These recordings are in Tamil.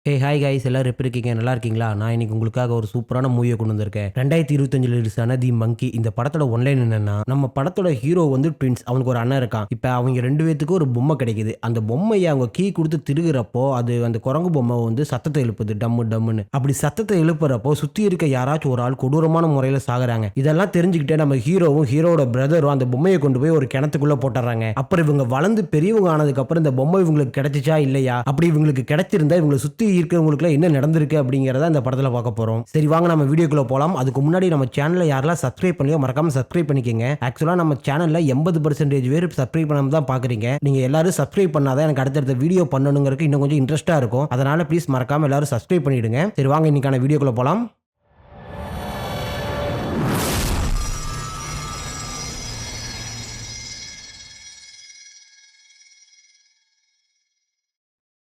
ஹே ஹாய் கைஸ், எல்லாரும் எப்படி இருக்கீங்க? நல்லா இருக்கீங்களா? நான் இன்னைக்கு உங்களுக்காக ஒரு சூப்பரான மூவியை கொண்டு வந்திருக்கேன். 2025 ரிலீஸ் ஆன தி மங்கி. இந்த படத்தோட ஒன்லைன் என்னன்னா, நம்ம படத்தோட ஹீரோ வந்து ட்வின்ஸ். அவனுக்கு ஒரு அண்ணன் இருக்கான். இப்ப அவங்க 2 பேத்துக்கும் ஒரு பொம்மை கிடைக்குது. அந்த பொம்மையை அவங்க கீ கொடுத்து திருகுறப்போ அது அந்த குரங்கு பொம்மை வந்து சத்தத்தை எழுப்புது, டம்மு டம்முன்னு. அப்படி சத்தத்தை எழுப்புறப்போ சுத்தி இருக்க யாராச்சும் ஒரு ஆள் கொடூரமான முறையில சாகுறாங்க. இதெல்லாம் தெரிஞ்சுக்கிட்டே நம்ம ஹீரோவும் ஹீரோட பிரதரும் அந்த பொம்மையை கொண்டு போய் ஒரு கிணத்துக்குள்ள போட்டுறாங்க. அப்புறம் இவங்க வளர்ந்து பெரியவங்க ஆனதுக்கு அப்புறம் இந்த பொம்மை இவங்களுக்கு கிடைச்சிச்சா இல்லையா, அப்படி இவங்களுக்கு கிடைச்சிருந்தா இவங்களை சுத்தி இருக்கிறவங்களுக்கு என்ன நடந்திருக்கு அப்படிங்கறத இந்த படத்துல பார்க்க போறோம். சரி வாங்க நம்ம வீடியோக்குள்ள போலாம். அதுக்கு முன்னாடி நம்ம சேனலை யாரெல்லாம் சப்ஸ்கிரைப் பண்ணலையோ மறக்காம சப்ஸ்கிரைப் பண்ணிக்கங்க. ஆக்சுவலா நம்ம சேனல்ல 80% பேர் சப்ஸ்கிரைப் பண்ணாம தான் பாக்குறீங்க. நீங்க எல்லாரும் சப்ஸ்கிரைப் பண்ணாதான் எனக்கு அடுத்தடுத்த வீடியோ பண்ணணுங்கிறதுக்கு இன்னும் கொஞ்சம் இன்ட்ரெஸ்டா இருக்கும். அதனால ப்ளீஸ் மறக்காம எல்லாரும் சப்ஸ்கிரைப் பண்ணிடுங்க. சரி வாங்க இன்னைக்கான வீடியோக்குள்ள போலாம்.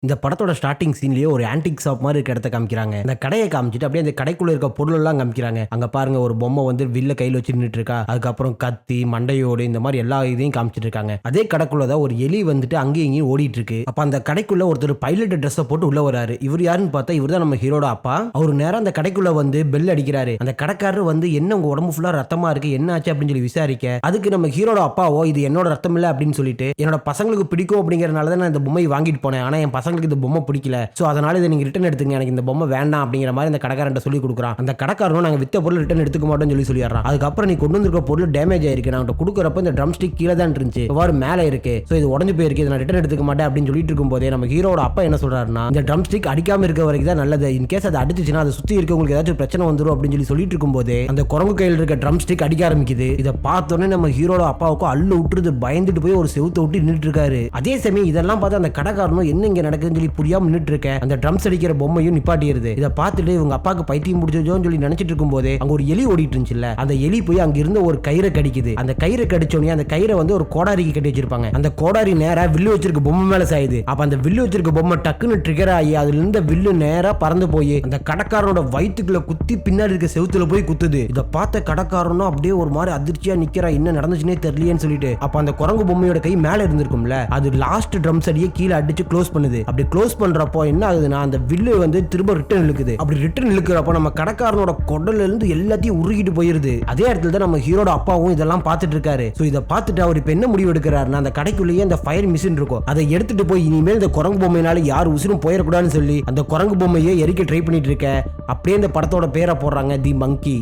இந்த படத்தோட ஸ்டார்டிங் சீன்லயே ஒரு ஆன்டிக் ஷாப் மாதிரி இருக்க இடத்த காமிக்கிறாங்க. இந்த கடையை காமிச்சிட்டு அப்படியே அந்த கடைக்குள்ள இருக்க பொருள் எல்லாம் காமிக்கிறாங்க. அங்க பாருங்க ஒரு பொம்மை வந்து வில்ல கையில வச்சு நின்னுட்டு இருக்கா. அதுக்கப்புறம் கத்தி மண்டையோடு இந்த மாதிரி எல்லா இதையும் காமிச்சிட்டு இருக்காங்க. அதே கடைக்குள்ளதான் ஒரு எலி வந்துட்டு அங்கேயும் இங்கேயும் ஓடிட்டு இருக்கு. அப்ப அந்த கடைக்குள்ள ஒருத்தர் பைலட் ட்ரெஸ் போட்டு உள்ள வராரு. இவர் யாருன்னு பார்த்தா இவர் தான் நம்ம ஹீரோட அப்பா. அவர் நேரம் அந்த கடைக்குள்ள வந்து பெல் அடிக்கிறாரு. அந்த கடைக்காரர் வந்து என்ன உங்க உடம்பு ஃபுல்லா ரத்தமா இருக்கு, என்ன ஆச்சு அப்படின்னு சொல்லி விசாரிக்க, அதுக்கு நம்ம ஹீரோட அப்பாவோ இது என்னோட ரத்தம் இல்ல அப்படின்னு சொல்லிட்டு, என்னோட பசங்களுக்கு பிடிக்கும் அப்படிங்கறதுனால தான் நான் இந்த பொம்மையை வாங்கிட்டு போனேன். ஆனா என் பசங்களுக்கு இந்த பொம்மை பிடிக்கல, சோ அதனால இதை நீங்க ரிட்டர்ன் எடுத்துங்க, எனக்கு இந்த பொம்மை வேண்டாம் அப்படிங்கிற மாதிரி இந்த கடைக்காரன் சொல்லி கொடுக்குறான். அந்த கடைக்காரனும் நாங்க வித்த பொருள் ரிட்டர்ன் எடுத்துக்க மாட்டோம்னு சொல்லிடுறான். அதுக்கப்புறம் நீ கொண்டு வந்திருக்க பொருள் டேமேஜ் ஆயிருக்கு, நான் கொடுக்குறப்ப இந்த ட்ரம் ஸ்டிக் கீழே தான் இருந்துச்சு, இவ்வாறு மேலே இருக்கு, சோ இது உடஞ்சு போயிருக்கு, இதை நான் ரிட்டர்ன் எடுத்துக்க மாட்டேன் அப்படின்னு சொல்லிட்டு இருக்கும் போதே நம்ம ஹீரோட அப்பா என்ன சொல்றாருன்னா, இந்த ட்ரம் ஸ்டிக் அடிக்காம இருக்க வரைக்கும் தான் நல்லது, இன் கேஸ் அதை அடிச்சுச்சுன்னா அதை சுத்தி இருக்கவங்களுக்கு ஏதாச்சும் பிரச்சனை வந்துடும் அப்படின்னு சொல்லிட்டு இருக்கும் போதே அந்த குரங்கு கையில் இருக்க ட்ரம் ஸ்டிக் அடிக்க ஆரம்பிக்குது. இதை பார்த்தோன்னே நம்ம ஹீரோட அப்பாவுக்கும் அள்ளு விட்டுறது, பயந்துட்டு போய் ஒரு செவுத்தை விட்டு நின்றுட்டு இருக்காரு. அதே சமயம் இதெல்லாம் பார்த்து அந்த கடைக்காரனும் என்ன இங்க நடக்குதுன்னு சொல்லி புரியாம நின்றுட்டு இருக்க அந்த ட்ரம்ஸ் அடிக்கிற பொம்மையும் நிப்பாட்டிடுது. இதை பார்த்துட்டு இவங்க அப்பாவுக்கு பைத்தியம் முடிச்சோன்னு சொல்லி நினைச்சிட்டு இருக்கும் போதே அங்க ஒரு எலி ஓடிட்டு இருந்துச்சுல்ல, அந்த எலி போய் அங்க இருந்த ஒரு கயிறை கடிக்குது. அந்த கயிறை கடிச்சோடனே அந்த கயிறை வந்து ஒரு கோடாரிக்கு கட்டி வச்சிருப்பாங்க. அந்த கோடாரி நேரா வில்லு வச்சிருக்க பொம்மை மேல சாயுது. அப்ப அந்த வில்லு வச்சிருக்க பொம்மை டக்குன்னு ட்ரிகர் ஆகி அதுல இருந்த வில்லு நேரா பறந்து போய் அந்த கடைக்காரனோட வயிற்றுக்குள்ள குத்தி பின்னாடி இருக்க செவுத்துல போய் குத்துது. இதை பார்த்த கடைக்காரனும் அப்படியே ஒரு மாதிரி அதிர்ச்சியா நிக்கிறா, என்ன நடந்துச்சுன்னே தெரியலையேன்னு சொல்லிட்டு. அப்ப அந்த குரங்கு பொம்மையோட கை மேல இருந்திருக்கும்ல, அது லாஸ்ட் ட்ரம்ஸ் அடியே கீழே அடிச்சு க்ளோஸ் பண்ணுது. அப்படி க்ளோஸ் பண்றப்போ என்ன ஆகுதுன்னா அந்த வில்லு வந்து திரும்ப ரிட்டர்ன் இழுக்குது. அப்படி ரிட்டர்ன் இழுக்கிறப்ப நம்ம கடைக்காரனோட குடல்ல இருந்து எல்லாத்தையும் உருகிட்டு போயிருது. அதே இடத்துல தான் நம்ம ஹீரோட அப்பாவும் இதெல்லாம் பார்த்துட்டு இருக்காரு. சோ இதை பார்த்துட்டு அவர் இப்ப என்ன முடிவு எடுக்கிறாருன்னா, அந்த கடைக்குள்ளேயே அந்த ஃபயர் மிஷின் இருக்கும், அதை எடுத்துட்டு போய் இனிமேல் இந்த குரங்கு பொம்மையினால யார் உசுரும் போயிடக்கூடாதுன்னு சொல்லி அந்த குரங்கு பொம்மையை எரிக்க ட்ரை பண்ணிட்டு இருக்க. அப்படியே இந்த படத்தோட பேரை போடுறாங்க, தி மங்கி.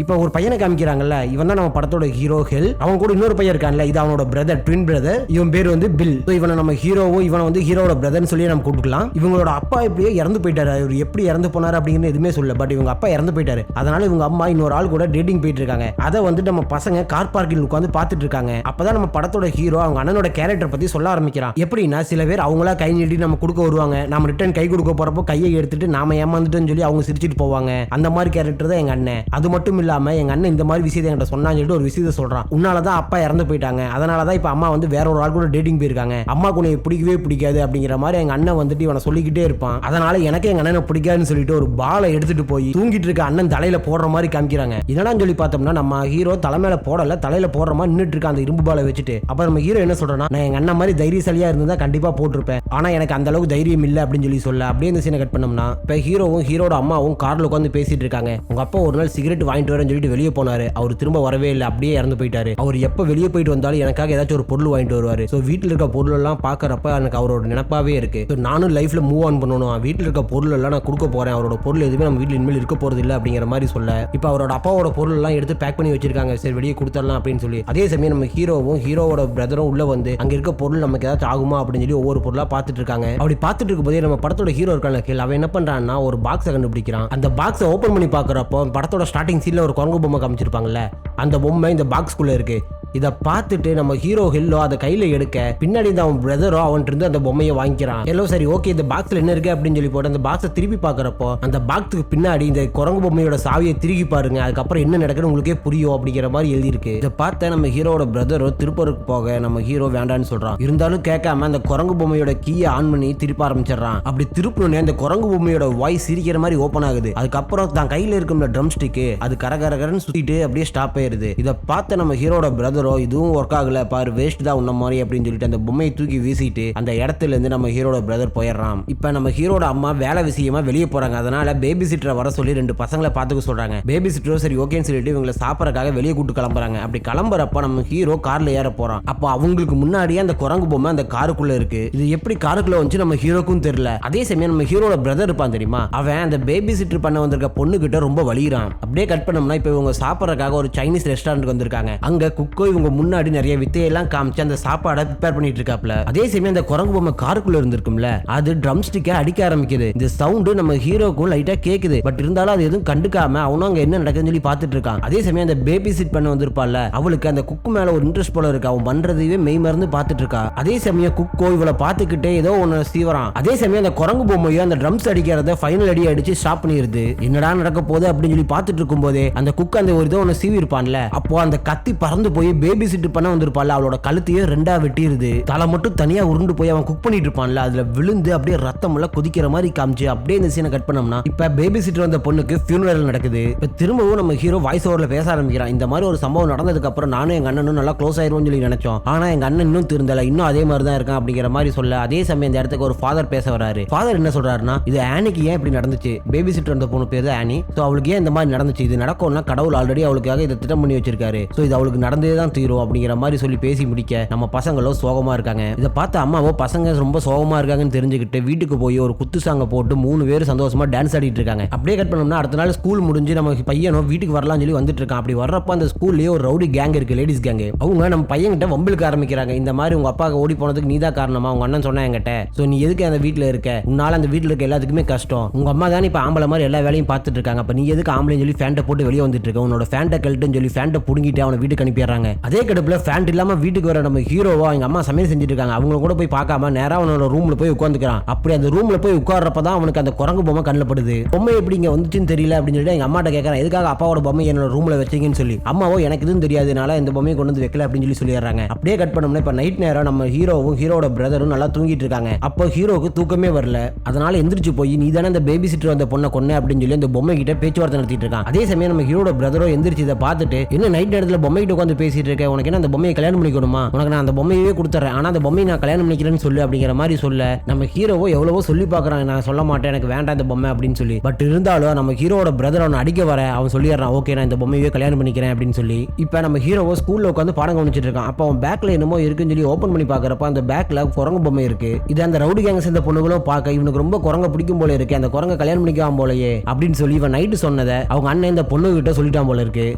இப்போ ஒரு பையனை காமிக்கிறாங்கல்ல, இவன் தான் நம்ம படத்தோட ஹீரோ ஹெல். அவன் கூட இன்னொரு பையன் இருக்கான்ல, இது அவனோட பிரதர், ட்வின் பிரதர். இவன் பேர் வந்து பில். இவனை நம்ம ஹீரோவும் இவனை வந்து ஹீரோட பிரதர்னு சொல்லி நம்ம கூப்பிட்டுக்கலாம். இவங்களோட அப்பா இப்படியே இறந்து போயிட்டாரு. அவர் எப்படி இறந்து போனாரு அப்படிங்கிறது எதுவுமே சொல்ல, பட் இவங்க அப்பா இறந்து போயிட்டாரு. அதனால இவங்க அம்மா இன்னொரு ஆள் கூட டேட்டிங் போயிட்டு இருக்காங்க. அதை வந்து நம்ம பசங்க கார் பார்க்கில் உட்காந்து பார்த்துட்டு இருக்காங்க. அப்பதான் நம்ம படத்தோட ஹீரோ அவங்க அண்ணனோட கேரக்டர் பத்தி சொல்ல ஆரம்பிக்கிறான். எப்படின்னா, சில பேர் அவங்களா கை நீட்டி நம்ம கொடுக்க வருவாங்க, நம்ம ரிட்டர்ன் கை கொடுக்க போறப்போ கையை எடுத்துட்டு நாம ஏமாந்துட்டோம்னு சொல்லி அவங்க சிரிச்சிட்டு போவாங்க. அந்த மாதிரி கேரக்டர் தான் எங்க அண்ணன். அது மட்டும் இல்லாம எங்க அண்ணன் இந்த மாதிரி விஷயத்தை என்கிட்ட சொன்னான்னு சொல்லிட்டு ஒரு விஷயத்தை சொல்றான். உன்னாலதான் அப்பா இறந்து போயிட்டாங்க, அதனாலதான் இப்ப அம்மா வந்து வேற ஒரு ஆள் கூட டேட்டிங் போயிருக்காங்க, அம்மாக்கு உன்னை பிடிக்கவே பிடிக்காது அப்படிங்கிற மாதிரி எங்க அண்ணன் வந்துட்டு இவனை சொல்லிக்கிட்டே இருப்பான். அதனால எனக்கு எங்க அண்ணனை பிடிக்காதுன்னு சொல்லிட்டு ஒரு பாலை எடுத்துட்டு போய் தூங்கிட்டு இருக்க அண்ணன் தலையில போடுற மாதிரி காமிக்கிறாங்க. இதெல்லாம் சொல்லி பார்த்தோம்னா நம்ம ஹீரோ தலைமையில போடல, தலையில போடுற மாதிரி நின்றுட்டு இருக்க அந்த இரும்பு பாலை வச்சுட்டு. அப்ப நம்ம ஹீரோ என்ன சொல்றா, நான் எங்க அண்ணன் மாதிரி தைரியசாலியா இருந்தா கண்டிப்பா போட்டிருப்பேன், ஆனா எனக்கு அந்த அளவுக்கு தைரியம் இல்ல அப்படின்னு சொல்லி சொல்ல. அப்படியே இந்த சீனை கட் பண்ணோம்னா இப்ப ஹீரோவும் ஹீரோட அம்மாவும் கார்ல உட்காந்து பேசிட்டு இருக்காங்க. உங்க அப்பா ஒரு நாள் சிகரெட் வாங்கிட்டு வரேன்னு சொல்லிட்டு வெளியே போனாரு, அவர் திரும்ப வரவே இல்லை, அப்படியே இறந்து போயிட்டாரு. அவர் எப்ப வெளியே போயிட்டு வந்தாலும் எனக்காக ஏதாச்சும் ஒரு பொருள் வாங்கிட்டு வருவாரு. சோ வீட்டுல இருக்க பொருள் எல்லாம் பாக்குறப்ப எனக்கு அவரோட நினைப்பாவே இருக்கு. நானும் லைஃப்ல மூவ் ஆன் பண்ணணும், வீட்டுல இருக்க பொருள் எல்லாம் நான் கொடுக்க போறேன், அவரோட பொருள் எதுவுமே நம்ம வீட்டுல இனிமேல் இருக்க போறது இல்லை அப்படிங்கிற மாதிரி சொல்ல, இப்ப அவரோட அப்பாவோட பொருள் எல்லாம் எடுத்து பேக் பண்ணி வச்சிருக்காங்க, சரி வெளியே கொடுத்துடலாம் அப்படின்னு சொல்லி. அதே சமயம் நம்ம ஹீரோவும் ஹீரோவோட பிரதரும் உள்ள வந்து அங்க இருக்க பொருள் நமக்கு ஏதாச்சும் ஆகுமா அப்படின்னு சொல்லி ஒவ்வொரு பொருளா பார்த்துட்டு இருக்காங்க. அப்படி பார்த்துட்டு இருக்கும் போதே நம்ம படத்தோட ஹீரோ இருக்கான கேள், அவன் என்ன பண்றான்னா ஒரு பாக்ஸை கண்டுபிடிக்கிறான். அந்த பாக்ஸை ஓபன் பண்ணி பாக்குறப்போ படத்தோட ஸ்டார்டிங் சீன்ல ஒரு குரங்கு பொம்மை காமிச்சிருப்பாங்கல்ல, அந்த பொம்மை இந்த பாக்ஸ்குள்ள இருக்கு. இதை பார்த்துட்டு நம்ம ஹீரோ ஹெல்லோ அதை கையில எடுக்க, பின்னாடி அவன் பிரதரோ அவன்ட்டு இருந்து அந்த பொம்மையை வாங்கிக்கிறான். ஹெல்லோ சரி ஓகே இந்த பாக்ஸ்ல என்ன இருக்கு அப்படின்னு சொல்லி போட்டு அந்த பாக்ஸை திருப்பி பாக்குறப்போ அந்த பாக்ஸுக்கு பின்னாடி இந்த குரங்கு பொம்மையோட சாவியை திருப்பி பாருங்க, அதுக்கப்புறம் என்ன நடக்குன்னு உங்களுக்கே புரியும் அப்படிங்கிற மாதிரி எழுதி இருக்கு. இதை பார்த்த நம்ம ஹீரோட பிரதரோ திருப்பூருக்கு போக நம்ம ஹீரோ வேண்டான்னு சொல்றான். இருந்தாலும் கேட்காம அந்த குரங்கு பொம்மையோட கீயை ஆன் பண்ணி திருப்ப ஆரம்பிச்சிடறான். அப்படி திருப்பணுன்னே அந்த குரங்கு பொம்மையோட வாய் சிரிக்கிற மாதிரி ஓப்பன் ஆகுது. அதுக்கப்புறம் தான் கையில இருக்கும் ட்ரம் ஸ்டிக் அது கரகரகரன்னு சுத்திட்டு அப்படியே ஸ்டாப் ஆயிருது. இதை பார்த்த நம்ம ஹீரோட பிரதர் பிரதரோ இதுவும் ஒர்க் ஆகல பாரு, வேஸ்ட் தான் உன்ன மாதிரி அப்படின்னு சொல்லிட்டு அந்த பொம்மையை தூக்கி வீசிட்டு அந்த இடத்துல இருந்து நம்ம ஹீரோட பிரதர் போயிடுறான். இப்ப நம்ம ஹீரோட அம்மா வேலை விஷயமா வெளியே போறாங்க. அதனால பேபி சிட்டரை வர சொல்லி 2 பசங்களை பாத்துக்க சொல்றாங்க. பேபி சிட்டரோ சரி ஓகேன்னு சொல்லிட்டு இவங்களை சாப்பிடறதுக்காக வெளியே கூட்டு கிளம்புறாங்க. அப்படி கிளம்புறப்ப நம்ம ஹீரோ கார்ல ஏற போறான். அப்போ அவங்களுக்கு முன்னாடியே அந்த குரங்கு பொம்மை அந்த காருக்குள்ள இருக்கு. இது எப்படி காருக்குள்ள வந்து நம்ம ஹீரோக்கும் தெரியல. அதே சமயம் நம்ம ஹீரோட பிரதர் இருப்பான் தெரியுமா, அவன் அந்த பேபி சிட்டர் பண்ண வந்திருக்க பொண்ணு கிட்ட ரொம்ப வலிறான். அப்படியே கட் பண்ணோம்னா இப்ப இவங்க சாப்பிடறதுக்காக ஒரு சைனீஸ் ரெஸ்டாரண்ட் வந்திருக்காங்க. அங்க குக்கோ இவங்க முன்னாடி நிறைய வித்தையெல்லாம் காமிச்சு அந்த சாப்பாடை ப்ரிப்பேர் பண்ணிட்டு இருக்காப்ல. அதே சமயம் அந்த குரங்கு பொம்மை காருக்குள்ள இருந்திருக்கும்ல, அது ட்ரம் ஸ்டிக்கை அடிக்க ஆரம்பிக்குது. இந்த சவுண்டு நம்ம ஹீரோக்கும் லைட்டா கேக்குது. பட் இருந்தாலும் அது எதுவும் கண்டுக்காம அவனும் அங்க என்ன நடக்குதுன்னு சொல்லி பாத்துட்டு இருக்கான். அதே சமயம் அந்த பேபி சிட் பண்ண வந்திருப்பால, அவளுக்கு அந்த குக்கு மேல ஒரு இன்ட்ரெஸ்ட் போல இருக்கு. அவன் பண்றதையே மெய் மறந்து பாத்துட்டு இருக்கா. அதே சமயம் குக்கோ இவளை பாத்துக்கிட்டே ஏதோ ஒன்னு சீவரான். அதே சமயம் அந்த குரங்கு பொம்மையோ அந்த ட்ரம்ஸ் அடிக்கிறத ஃபைனல் அடி அடிச்சு ஸ்டாப் பண்ணிருது. என்னடா நடக்க போகுது அப்படின்னு சொல்லி பாத்துட்டு இருக்கும் போதே அந்த குக்கு அந்த ஒரு ஏதோ ஒன்னு சீவி இருப்பான்ல, அப்போ அந்த கத்தி பறந்து போய் பேபி சிட் பண்ண வந்திருப்பால அவளோட கழுத்தையே 2ஆ வெட்டிருது. தலை மட்டும் தனியா உருண்டு போய் அவன் குக் பண்ணிட்டு இருப்பான்ல, அதுல விழுந்து அப்படியே ரத்தம் எல்லாம் கொதிக்கிற மாதிரி காமிச்சு அப்படியே இந்த சீனை கட் பண்ணோம்னா இப்ப பேபி சிட்டர் வந்த பொண்ணுக்கு ஃபியூனரல் நடக்குது. இப்ப திரும்பவும் நம்ம ஹீரோ வாய்ஸ் ஓவர்ல பேச ஆரம்பிக்கிறான். இந்த மாதிரி ஒரு சம்பவம் நடந்ததுக்கு அப்புறம் நானும் எங்க அண்ணனும் நல்லா க்ளோஸ் ஆயிருவோம்னு சொல்லி நினைச்சோம். ஆனா எங்க அண்ணன் இன்னும் திருந்தல, இன்னும் அதே மாதிரி தான் இருக்கான் அப்படிங்கிற மாதிரி சொல்ல, அதே சமயம் இந்த இடத்துக்கு ஒரு ஃபாதர் பேச வராரு. ஃபாதர் என்ன சொல்றாருன்னா, இது ஆனிக்கு ஏன் இப்படி நடந்துச்சு, பேபி சிட்டர் வந்த பொண்ணு பேரு ஆனி, சோ அவளுக்கு ஏன் இந்த மாதிரி நடந்துச்சு, இது நடக்கும்னா கடவுள் ஆல்ரெடி அவளுக்காக இதை திட்டம் பண்ணி வச்சிருக்காரு, சோ இது அவளுக்கு நடந்தே தான் தீரும் அப்படிங்கிற மாதிரி சொல்லி பேசி முடிக்க நம்ம பசங்களும் சோகமா இருக்காங்க. இதை பார்த்து அம்மாவோ பசங்க ரொம்ப சோகமா இருக்காங்கன்னு தெரிஞ்சுக்கிட்டு வீட்டுக்கு போய் ஒரு குத்து சாங்க போட்டு 3 பேர் சந்தோஷமா டான்ஸ் ஆடிட்டு இருக்காங்க. அப்படியே கட் பண்ணோம்னா அடுத்த நாள் ஸ்கூல் முடிஞ்சு நம்ம பையனும் வீட்டுக்கு வரலாம்னு சொல்லி வந்துட்டு இருக்கான். அப்படி வர்றப்ப அந்த ஸ்கூல்லயே ஒரு ரவுடி கேங் இருக்கு, லேடிஸ் கேங். அவங்க நம்ம பையன் கிட்ட வம்பிழுக்க ஆரம்பிக்கிறாங்க. இந்த மாதிரி உங்க அப்பாவுக்கு ஓடி போனதுக்கு நீதான் காரணமா, உங்க அண்ணன் சொன்னா என்கிட்ட, சோ நீ எதுக்கு அந்த வீட்டுல இருக்க, உன்னால அந்த வீட்டுல இருக்க எல்லாத்துக்குமே கஷ்டம், உங்க அம்மா தான் இப்ப ஆம்பளை மாதிரி எல்லா வேலையும் பார்த்துட்டு இருக்காங்க, அப்ப நீ எதுக்கு ஆம்பளைன்னு சொல்லி ஃபேண்ட்டை போட்டு வெளியே வந்துட்டு இருக்க, உன்னோட ஃபேண்ட்டை கழட்டுன்னு சொல்லி ஃபேண்ட்டை புடுங்கிட்டு அவனை வீட்டுக்கு அனுப்பிடுறாங்க. அதே கடுப்புல ஃபேண்ட் இல்லாம வீட்டுக்கு வர நம்ம ஹீரோவா எங்க அம்மா சமையல் செஞ்சுட்டு இருக்காங்க. அவங்க கூட போய் பார்க்காம நேரா அவனோட ரூம்ல போய் உட்காந்துக்கிறான். அப்படி அந்த ரூம்ல போய் உட்கார்றப்பதான் அவனுக்கு அந்த குரங்கு பொம்மை கண்ணில் படுது. பொம்மை எப்படி இங்க வந்துச்சுன்னு தெரியல அப்படின்னு சொல்லிட்டு எங்க அம்மாட்ட கேட்கறான், எதுக்காக அப்பாவோட பொம்மை என்னோட ரூம்ல வச்சீங்கன்னு சொல்லி. அம்மாவோ எனக்கு இதுவும் தெரியாதுனால இந்த பொம்மையை கொண்டு வந்து வைக்கல அப்படின்னு சொல்லி சொல்லிடுறாங்க. அப்படியே கட் பண்ணோம்னா இப்ப நைட் நேரம் நம்ம ஹீரோவும் ஹீரோட பிரதரும் நல்லா தூங்கிட்டு இருக்காங்க. அப்போ ஹீரோவுக்கு தூக்கமே வரல. அதனால எந்திரிச்சு போய் நீ தானே அந்த பேபி சிட்டர் வந்த பொண்ணை கொன்ன அப்படின்னு சொல்லி அந்த பொம்மை கிட்ட பேச்சுவார்த்தை நடத்திட்டு இருக்கான். அதே சமயம் நம்ம ஹீரோட பிரதரோ எந்திரிச்சு இதை பார்த்துட்டு, என்ன நைட் நேரத்தில் பொம்மை கிட்ட உட்காந்து பேசிட்டு இருக்க, உனக்கு என்ன அந்த பொம்மையை கல்யாணம் பண்ணிக்கணுமா, உனக்கு நான் அந்த பொம்மையே கொடுத்துறேன், ஆனா அந்த பொம்மையை நான் கல்யாணம் பண்ணிக்கிறேன்னு சொல்லு அப்படிங்கிற மாதிரி சொல்ல, நம்ம ஹீரோவோ எவ்வளவோ சொல்லி பார்க்கறான், நான் சொல்ல மாட்டேன் எனக்கு வேண்டாம் இந்த பொம்மை அப்படின்னு சொல்லி. பட் இருந்தாலும் நம்ம ஹீரோட பிரதர் அவனை அடிக்க வர அவன் சொல்லிடுறான், ஓகே நான் இந்த பொம்மையே கல்யாணம் பண்ணிக்கிறேன் அப்படின்னு சொல்லி. இப்போ நம்ம ஹீரோவோ ஸ்கூல்ல உட்காந்து பாடம் கவனிச்சிட்டு இருக்கான். அப்போ அவன் பேக்ல என்னமோ இருக்குன்னு சொல்லி ஓப்பன் பண்ணி பார்க்கறப்ப அந்த பேக்ல குரங்கு பொம்மை இருக்கு. இது அந்த ரவுடி கேங் சேர்ந்த பொண்ணுகளும் பார்க்க இவனுக்கு ரொம்ப குரங்க பிடிக்கும் போல இருக்கு, அந்த குரங்க கல்யாணம் பண்ணிக்கலாம் போலயே அப்படின்னு சொல்லி இவன் நைட்டு சொன்னதை அவங்க அண்ணன் இந்த பொண்ணு கிட்ட சொல்லிட்டான் போல இருக்கு.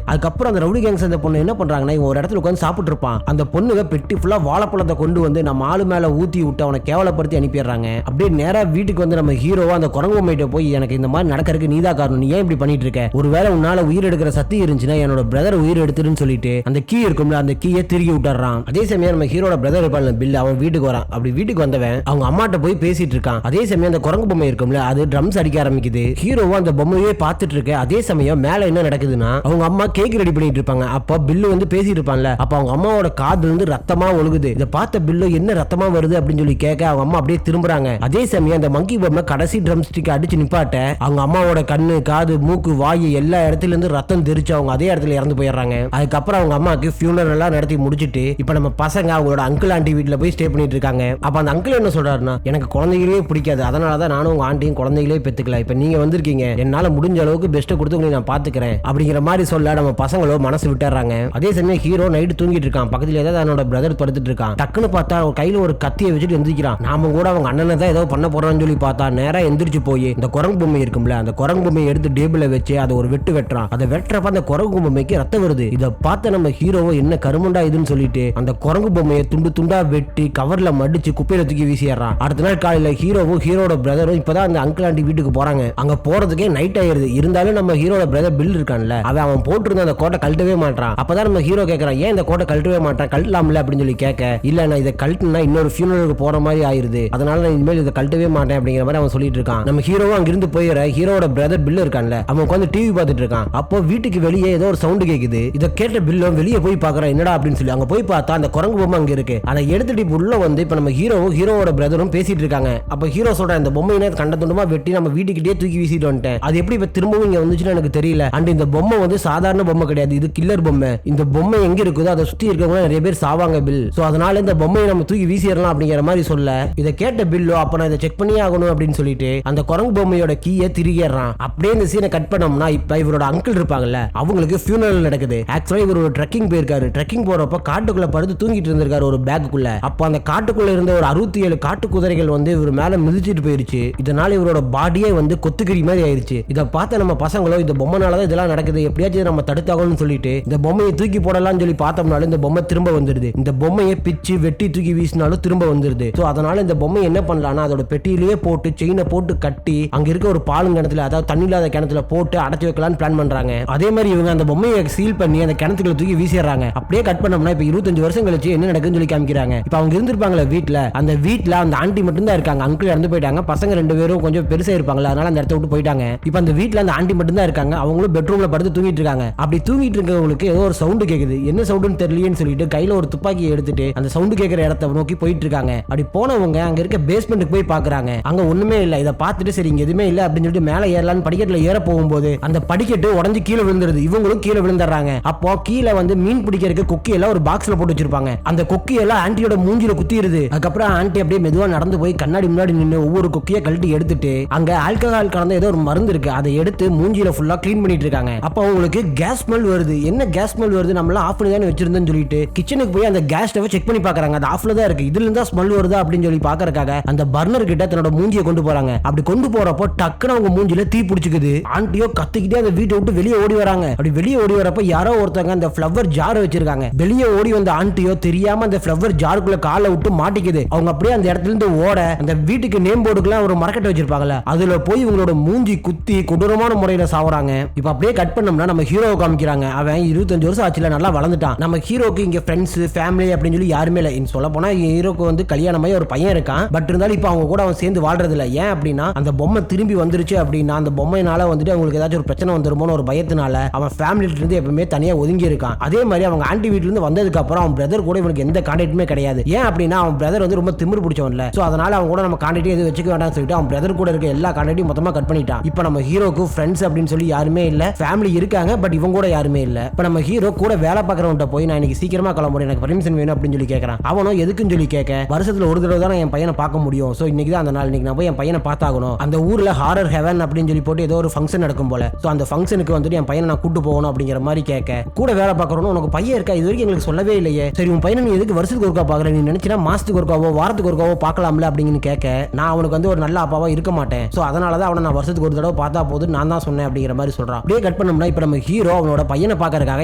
அதுக்கப்புறம் அந்த ரவுடி கேங் சேர்ந்த பொண்ணு என்ன பண்றாங்கன்னா, இவன் ஒரு இடத்துல உட்காந்து சாப்பிட்டு இருப்பான். அந்த பொண்ணுங்க பெட்டி ஃபுல்லா வாழைப்பழத்தை கொண்டு வந்து நம்ம ஆளு மேல ஊத்தி விட்டு அவனை கேவலப்படுத்தி அனுப்பிடுறாங்க. அப்படியே நேரா வீட்டுக்கு வந்து நம்ம ஹீரோவா அந்த குரங்கு பொம்மையிட்ட போய், எனக்கு இந்த மாதிரி நடக்கிறதுக்கு நீதான் காரணம், நீ ஏன் இப்படி பண்ணிட்டு இருக்க, ஒருவேளை உன்னால உயிர் எடுக்கிற சக்தி இருந்துச்சுன்னா என்னோட பிரதர் உயிர் எடுத்துருன்னு சொல்லிட்டு அந்த கீ இருக்கும்ல அந்த கீயை திருகி விட்டுறான். அதே சமயம் நம்ம ஹீரோட பிரதர் இருப்பான் பில், அவன் வீட்டுக்கு வரான். அப்படி வீட்டுக்கு வந்தவன் அவங்க அம்மாட்ட போய் பேசிட்டு இருக்கான். அதே சமயம் அந்த குரங்கு பொம்மை இருக்கும்ல அது ட்ரம்ஸ் அடிக்க ஆரம்பிக்குது. ஹீரோவா அந்த பொம்மையே பார்த்துட்டு இருக்க. அதே சமயம் மேல என்ன நடக்குதுன்னா, அவங்க அம்மா கேக் ரெடி பண்ணிட்டு இருப்பாங்க. அப்ப பில்லு வந்து பேசிட்டு இருப்பான்ல, அப்ப அவங்க அம்மாவோட காதுல இருந்து ரத்தமா ஒழுகுது. இதை பார்த்த பில்லு என்ன ரத்தமா வருது அப்படின்னு சொல்லி கேட்க அவங்க அம்மா அப்படியே திரும்புறாங்க. அதே சமயம் அந்த மங்கி பொம்மை கடைசி ட்ரம் ஸ்டிக் அடிச்சு நிப்பாட்ட அவங்க அம்மாவோட கண்ணு காது மூக்கு வாய் எல்லா இடத்துல இருந்து ரத்தம் தெரிச்சு அவங்க அதே இடத்துல இறந்து போயிடுறாங்க. அதுக்கப்புறம் அவங்க அம்மாக்கு ஃபியூனரல் எல்லாம் நடத்தி முடிச்சிட்டு இப்ப நம்ம பசங்க அவங்களோட அங்கிள் ஆண்டி வீட்டுல போய் ஸ்டே பண்ணிட்டு இருக்காங்க. அப்ப அந்த அங்கிள் என்ன சொல்றாருன்னா, எனக்கு குழந்தைகளே பிடிக்காது, அதனாலதான் நானும் உங்க ஆண்டியும் குழந்தைகளே பெத்துக்கல, இப்ப நீங்க வந்திருக்கீங்க, என்னால முடிஞ்ச அளவுக்கு பெஸ்ட் கொடுத்து உங்களை நான் பாத்துக்கிறேன் அப்படிங்கிற மாதிரி சொல்ல நம்ம பசங்களோ மனசு விட்டுறாங்க. அதே சமயம் ஹீரோ நைட்டு தூங்கிட்டு இருக்கான். பக்கத்துல ஏதாவது அவனோட பிரதர் படுத்துட்டு இருக்கான். டக்குன்னு பார்த்தா கையில ஒரு கத்தியை வச்சுட்டு எந்திரிக்கிறான். நாம கூட அவங்க அண்ணனை தான் ஏதோ பண்ண போறான்னு சொல்லி பார்த்தா நேரா எந்திரிச்சு போய் இந்த குரங்கு பொம்மை இருக்கும்ல அந்த குரங்கு பொம்மையை எடுத்து டேபிள்ல வச்சு அதை ஒரு வெட்டுறான். அதை வெட்டுறப்ப அந்த குரங்கு பொம்மைக்கு ரத்தம் வருது. இதை பார்த்து நம்ம ஹீரோவோ என்ன கருமண்டா இதுன்னு சொல்லிட்டு அந்த குரங்கு பொம்மையை துண்டு துண்டா வெட்டி கவர்ல மடிச்சு குப்பையில தூக்கி வீசிடுறான். அடுத்த நாள் காலையில ஹீரோவும் ஹீரோட பிரதரும் இப்பதான் அந்த அங்கிள் ஆண்டி வீட்டுக்கு போறாங்க. அங்க போறதுக்கே நைட் ஆயிருது. இருந்தாலும் நம்ம ஹீரோட பிரதர் பில் இருக்கான்ல, அவன் போட்டிருந்த அந்த கோட்டை கழட்டவே மாட்டான். அப்பதான் நம்ம ஹீரோ கேட்கறான், ஏன் இந்த கோட்டை கழட்டவே மாட்டான், கழட்டலாம்ல அப்படின்னு சொல்லி கேட்க, இல்ல நான் இதை கழட்டினா இன்னொரு ஃபியூனலுக்கு போற மாதிரி ஆயிருது, அதனால நான் இனிமேல் இதை கழட்டவே மாட்டேன் அப்படிங்கிற மாதிரி அவன் சொல்லிட்டு இருக்கான். நம்ம ஹீரோவும் அங்கிருந்து போயிடுற. ஹீரோட பிரதர் பில் இருக்கான்ல, அவன் உட்காந்து டிவி பார்த்துட்டு இருக்கான். அப்போ வீட்டுக்கு வெளியே ஏதோ ஒரு சவுண்ட் கேக்குது. இதை கேட்ட பில்லும் வெளியே போய் பாக்குறான், என்னடா அப்படின்னு சொல்லி. அங்க போய் பார்த்தா அந்த குரங்கு பொம்மை அங்க இருக்கு. அதை எடுத்துட்டு உள்ள வந்து இப்ப நம்ம ஹீரோவும் ஹீரோட பிரதரும் பேசிட்டு இருக்காங்க. அப்ப ஹீரோ சொல்ற, இந்த பொம்மையை கண்ட துண்டமா வெட்டி நம்ம வீட்டுக்கிட்டே தூக்கி வீசிட்டு வந்துட்டேன், அது எப்படி இப்ப திரும்பவும் இங்க வந்துச்சுன்னு எனக்கு தெரியல. அண்ட் இந்த பொம்மை வந்து சாதாரண பொம்மை கிடையாது, இது கில்லர் பொம்மை. இந்த பொம்மை எங்க எங்க இருக்குதோ அதை சுத்தி இருக்கவங்க நிறைய பேர் சாவாங்க பில். சோ அதனால இந்த பொம்மையை நம்ம தூக்கி வீசிடலாம் அப்படிங்கிற மாதிரி சொல்ல, இதை கேட்ட பில்லோ அப்ப நான் இதை செக் பண்ணியே ஆகணும் அப்படின்னு சொல்லிட்டு அந்த குரங்கு பொம்மையோட கீயை திருகிடுறான். அப்படியே இந்த சீனை கட் பண்ணோம்னா இப்ப இவரோட அங்கிள் இருப்பாங்கல்ல, அவங்களுக்கு ஃபியூனரல் நடக்குது. ஆக்சுவலா இவர் ஒரு ட்ரெக்கிங் போயிருக்காரு. ட்ரெக்கிங் போறப்ப காட்டுக்குள்ள படுத்து தூங்கிட்டு இருந்திருக்காரு ஒரு பேக்குள்ள. அப்ப அந்த காட்டுக்குள்ள இருந்த ஒரு 67 காட்டு குதிரைகள் வந்து இவர் மேல மிதிச்சிட்டு போயிருச்சு. இதனால இவரோட பாடியே வந்து கொத்துக்கறி மாதிரி ஆயிருச்சு. இதை பார்த்த நம்ம பசங்களோ இந்த பொம்மைனாலதான் இதெல்லாம் நடக்குது, எப்படியாச்சும் நம்ம தடுத்தாகணும்னு சொல்லிட்டு இந்த பொம்மையை தூக்கி போடலாம்னு சொல்லி பார்த்தோம்னாலும் இந்த பொம்மை திரும்ப வந்துருது. இந்த பொம்மையை பிச்சு வெட்டி தூக்கி வீசினாலும் திரும்ப வந்துருது. சோ அதனால இந்த பொம்மை என்ன பண்ணலாம்னா அதோட பெட்டியிலேயே போட்டு செயினை போட்டு கட்டி அங்க இருக்க ஒரு பாலுங்கிணத்துல, அதாவது தண்ணி இல்லாத கிணத்துல போட்டு அடைச்சு வைக்கலாம்னு பிளான் பண்றாங்க. அதே மாதிரி இவங்க அந்த பொம்மையை சீல் பண்ணி அந்த கிணத்துக்குள்ள தூக்கி வீசிடுறாங்க. அப்படியே கட் பண்ணோம்னா இப்ப 25 வருஷம் கழிச்சு என்ன நடக்குன்னு சொல்லி காமிக்கிறாங்க. இப்ப அவங்க இருந்திருப்பாங்களே வீட்டுல, அந்த வீட்டுல அந்த ஆண்டி மட்டும் தான் இருக்காங்க. அங்கிள் இறந்து போயிட்டாங்க. பசங்க 2 பேரும் கொஞ்சம் பெருசா இருப்பாங்களா, அதனால அந்த இடத்த விட்டு போயிட்டாங்க. இப்ப அந்த வீட்டுல அந்த ஆண்டி மட்டும் தான் இருக்காங்க. அவங்களும் பெட்ரூம்ல படுத்து தூங்கிட்டு இருக்காங்க. அப்படி தூங்கிட்டு இருக்கவங்களுக்கு ஏதோ ஒரு சவுண்ட் கேக்குது. என்ன சவுண்டுன்னு தெரியலன்னு சொல்லிட்டு கையில ஒரு துப்பாக்கி எடுத்துட்டு அந்த சவுண்ட் கேட்கிற இடத்தை நோக்கி போயிட்டு இருக்காங்க. அப்படி போனவங்க அங்க இருக்க பேஸ்மெண்ட்டுக்கு போய் பாக்குறாங்க. அங்க ஒண்ணுமே இல்ல. இதை பார்த்துட்டு சரி இங்க எதுவுமே இல்ல அப்படின்னு சொல்லிட்டு மேல ஏறலான்னு படிக்கட்டுல ஏற போகும்போது அந்த படிக்கட்டு உடஞ்சு கீழே விழுந்துருது. இவங்களும் கீழே விழுந்துறாங்க. அப்போ கீழே வந்து மீன் பிடிக்கிறதுக்கு கொக்கி எல்லாம் ஒரு பாக்ஸ்ல போட்டு வச்சிருப்பாங்க. அந்த கொக்கி எல்லாம் ஆன்ட்டியோட மூஞ்சில குத்திடுது. அதுக்கப்புறம் ஆன்ட்டி அப்படியே மெதுவா நடந்து போய் கண்ணாடி முன்னாடி நின்று ஒவ்வொரு கொக்கியை கழட்டி எடுத்துட்டு அங்க ஆல்கஹால் கலந்த ஏதோ ஒரு மருந்து இருக்கு, அதை எடுத்து மூஞ்சில ஃபுல்லா கிளீன் பண்ணிட்டு இருக்காங்க. அப்போ அவங்களுக்கு கேஸ் ஸ்மெல் வருது. என்ன கேஸ் ஸ்மெல் வருது, நம்மள ஆஃப் பண்ணி தானே வச்சிருந்தோம்னு சொல்லிட்டு கிச்சனுக்கு போய் அந்த கேஸ் ஸ்டவ் செக் பண்ணி பாக்குறாங்க. அது ஆஃப்ல தான் இருக்கு. இதுல இருந்தா ஸ்மெல் வருதா அப்படின்னு சொல்லி பாக்குறதுக்காக அந்த பர்னர் கிட்ட தன்னோட மூஞ்சியை கொண்டு போறாங்க. அப்படி கொண்டு போறப்போ டக்குன்னு அவங்க மூஞ்சில தீ பிடிச்சிக்குது. ஆண்டியோ கத்திக்கிட்டே அந்த வீட்டை விட்டு வெளியே ஓடி வராங்க. அப்படி வெளியே ஓடி வரப்ப யாரோ ஒருத்தங்க அந்த ஃப்ளவர் ஜார் வச்சிருக்காங்க. வெளியே ஓடி வந்த ஆண்டியோ தெரியாம அந்த ஃப்ளவர் ஜாருக்குள்ள காலை விட்டு மாட்டிக்குது. அவங்க அப்படியே அந்த இடத்துல இருந்து ஓட அந்த வீட்டுக்கு நேம் போர்டுக்குலாம் ஒரு மரக்கட்டை வச்சிருப்பாங்கல்ல, அதுல போய் இவங்களோட மூஞ்சி குத்தி கொடூரமான முறையில சாவறாங்க. இப்ப அப்படியே கட் பண்ணோம்னா நம்ம ஹீரோவை காமிக்கிறாங்க. அவன் 25 வருஷம் ஆச்சுல, நல்லா வளர்ந்துட்டான். நம்ம ஹீரோக்கு இங்க ஃப்ரெண்ட்ஸ் ஃபேமிலி அப்படின்னு சொல்லி யாருமே இல்லை. சொல்ல போனா ஹீரோக்கு வந்து கல்யாணமாயி ஒரு பையன் இருக்கான். பட் இருந்தாலும் இப்ப அவங்க கூட அவன் சேர்ந்து வாழ்றது இல்லை. ஏன் அப்படின்னா அந்த பொம்மை திரும்பி வந்துருச்சு அப்படின்னா அந்த பொம்மையினால வந்துட்டு அவங்களுக்கு ஏதாச்சும் ஒரு பிரச்சனை வந்துருமோன்னு ஒரு பயத்தினால அவன் ஃபேமிலில இருந்து எப்பவுமே தனியா ஒதுங்கி இருக்கான். அதே மாதிரி அவங்க ஆண்டி வீட்டுல இருந்து வந்ததுக்கு அப்புறம் அவன் பிரதர் கூட இவனுக்கு எந்த கான்டாக்டுமே கிடையாது. ஏன் அப்படின்னா அவன் பிரதர் வந்து ரொம்ப திமிரு பிடிச்சவன்ல. சோ அதனால அவன் கூட நம்ம கான்டாக்ட் எதுவும் வச்சுக்க வேண்டாம்னு சொல்லிட்டு அவன் பிரதர் கூட இருக்க எல்லா கான்டாக்டையும் மொத்தமா கட் பண்ணிட்டான். இப்ப நம்ம ஹீரோக்கு ஃப்ரெண்ட்ஸ் அப்படின்னு சொல்லி யாருமே இல்ல, ஃபேமிலி இருக்காங்க பட் இவங்க கூட யாருமே இல்ல. இப்ப நம்ம ஹீரோ கூட வேலை பார்க்கறவன்ட்ட போய் நான் இன்னைக்கு சீக்கிரமா கிளம்புறேன், எனக்கு பர்மிஷன் வேணும் அப்படின்னு சொல்லி கேட்கறான். அவனும் எதுக்குன்னு சொல்லி கேட்க, வருஷத்துல ஒரு தடவை தான் என் பையனை பார்க்க முடியும். சோ இன்னைக்கு தான் அந்த நாள், இன்னைக்கு நான் போய் என் பையனை பார்த்தாகணும். அந்த ஊர்ல ஹாரர் ஹெவன் அப்படின்னு சொல்லி போட்டு ஏதோ ஒரு ஃபங்க்ஷன் நடக்கும் போல. சோ அந்த ஃபங்க்ஷனுக்கு வந்துட்டு என் பையனை நான் கூட்டு போகணும் அப்படிங்கிற மாதிரி கேட்க, கூட வேலை பார்க்கறவனும் உனக்கு பையன் இருக்கா, இது வரைக்கும் எங்களுக்கு சொல்லவே இல்லையே, சரி உன் பையனை நீ எதுக்கு வருஷத்துக்கு ஒருக்கா பாக்குற, நீ நினைச்சினா மாசத்துக்கு ஒருக்காவோ வாரத்துக்கு ஒருக்காவோ பார்க்கலாம்ல அப்படின்னு கேட்க, நான் அவனுக்கு வந்து ஒரு நல்ல அப்பாவா இருக்க மாட்டேன். சோ அதனாலதான் அவனை நான் வருஷத்துக்கு ஒரு தடவை பார்த்தா போது நான் தான் சொன்னேன் அப்படிங்கிற மாதிரி சொல்றான். அப்படியே கட் பண்ணோம்னா இப்ப நம்ம ஹீரோ அவனோட பையனை பார்க்கறதுக்காக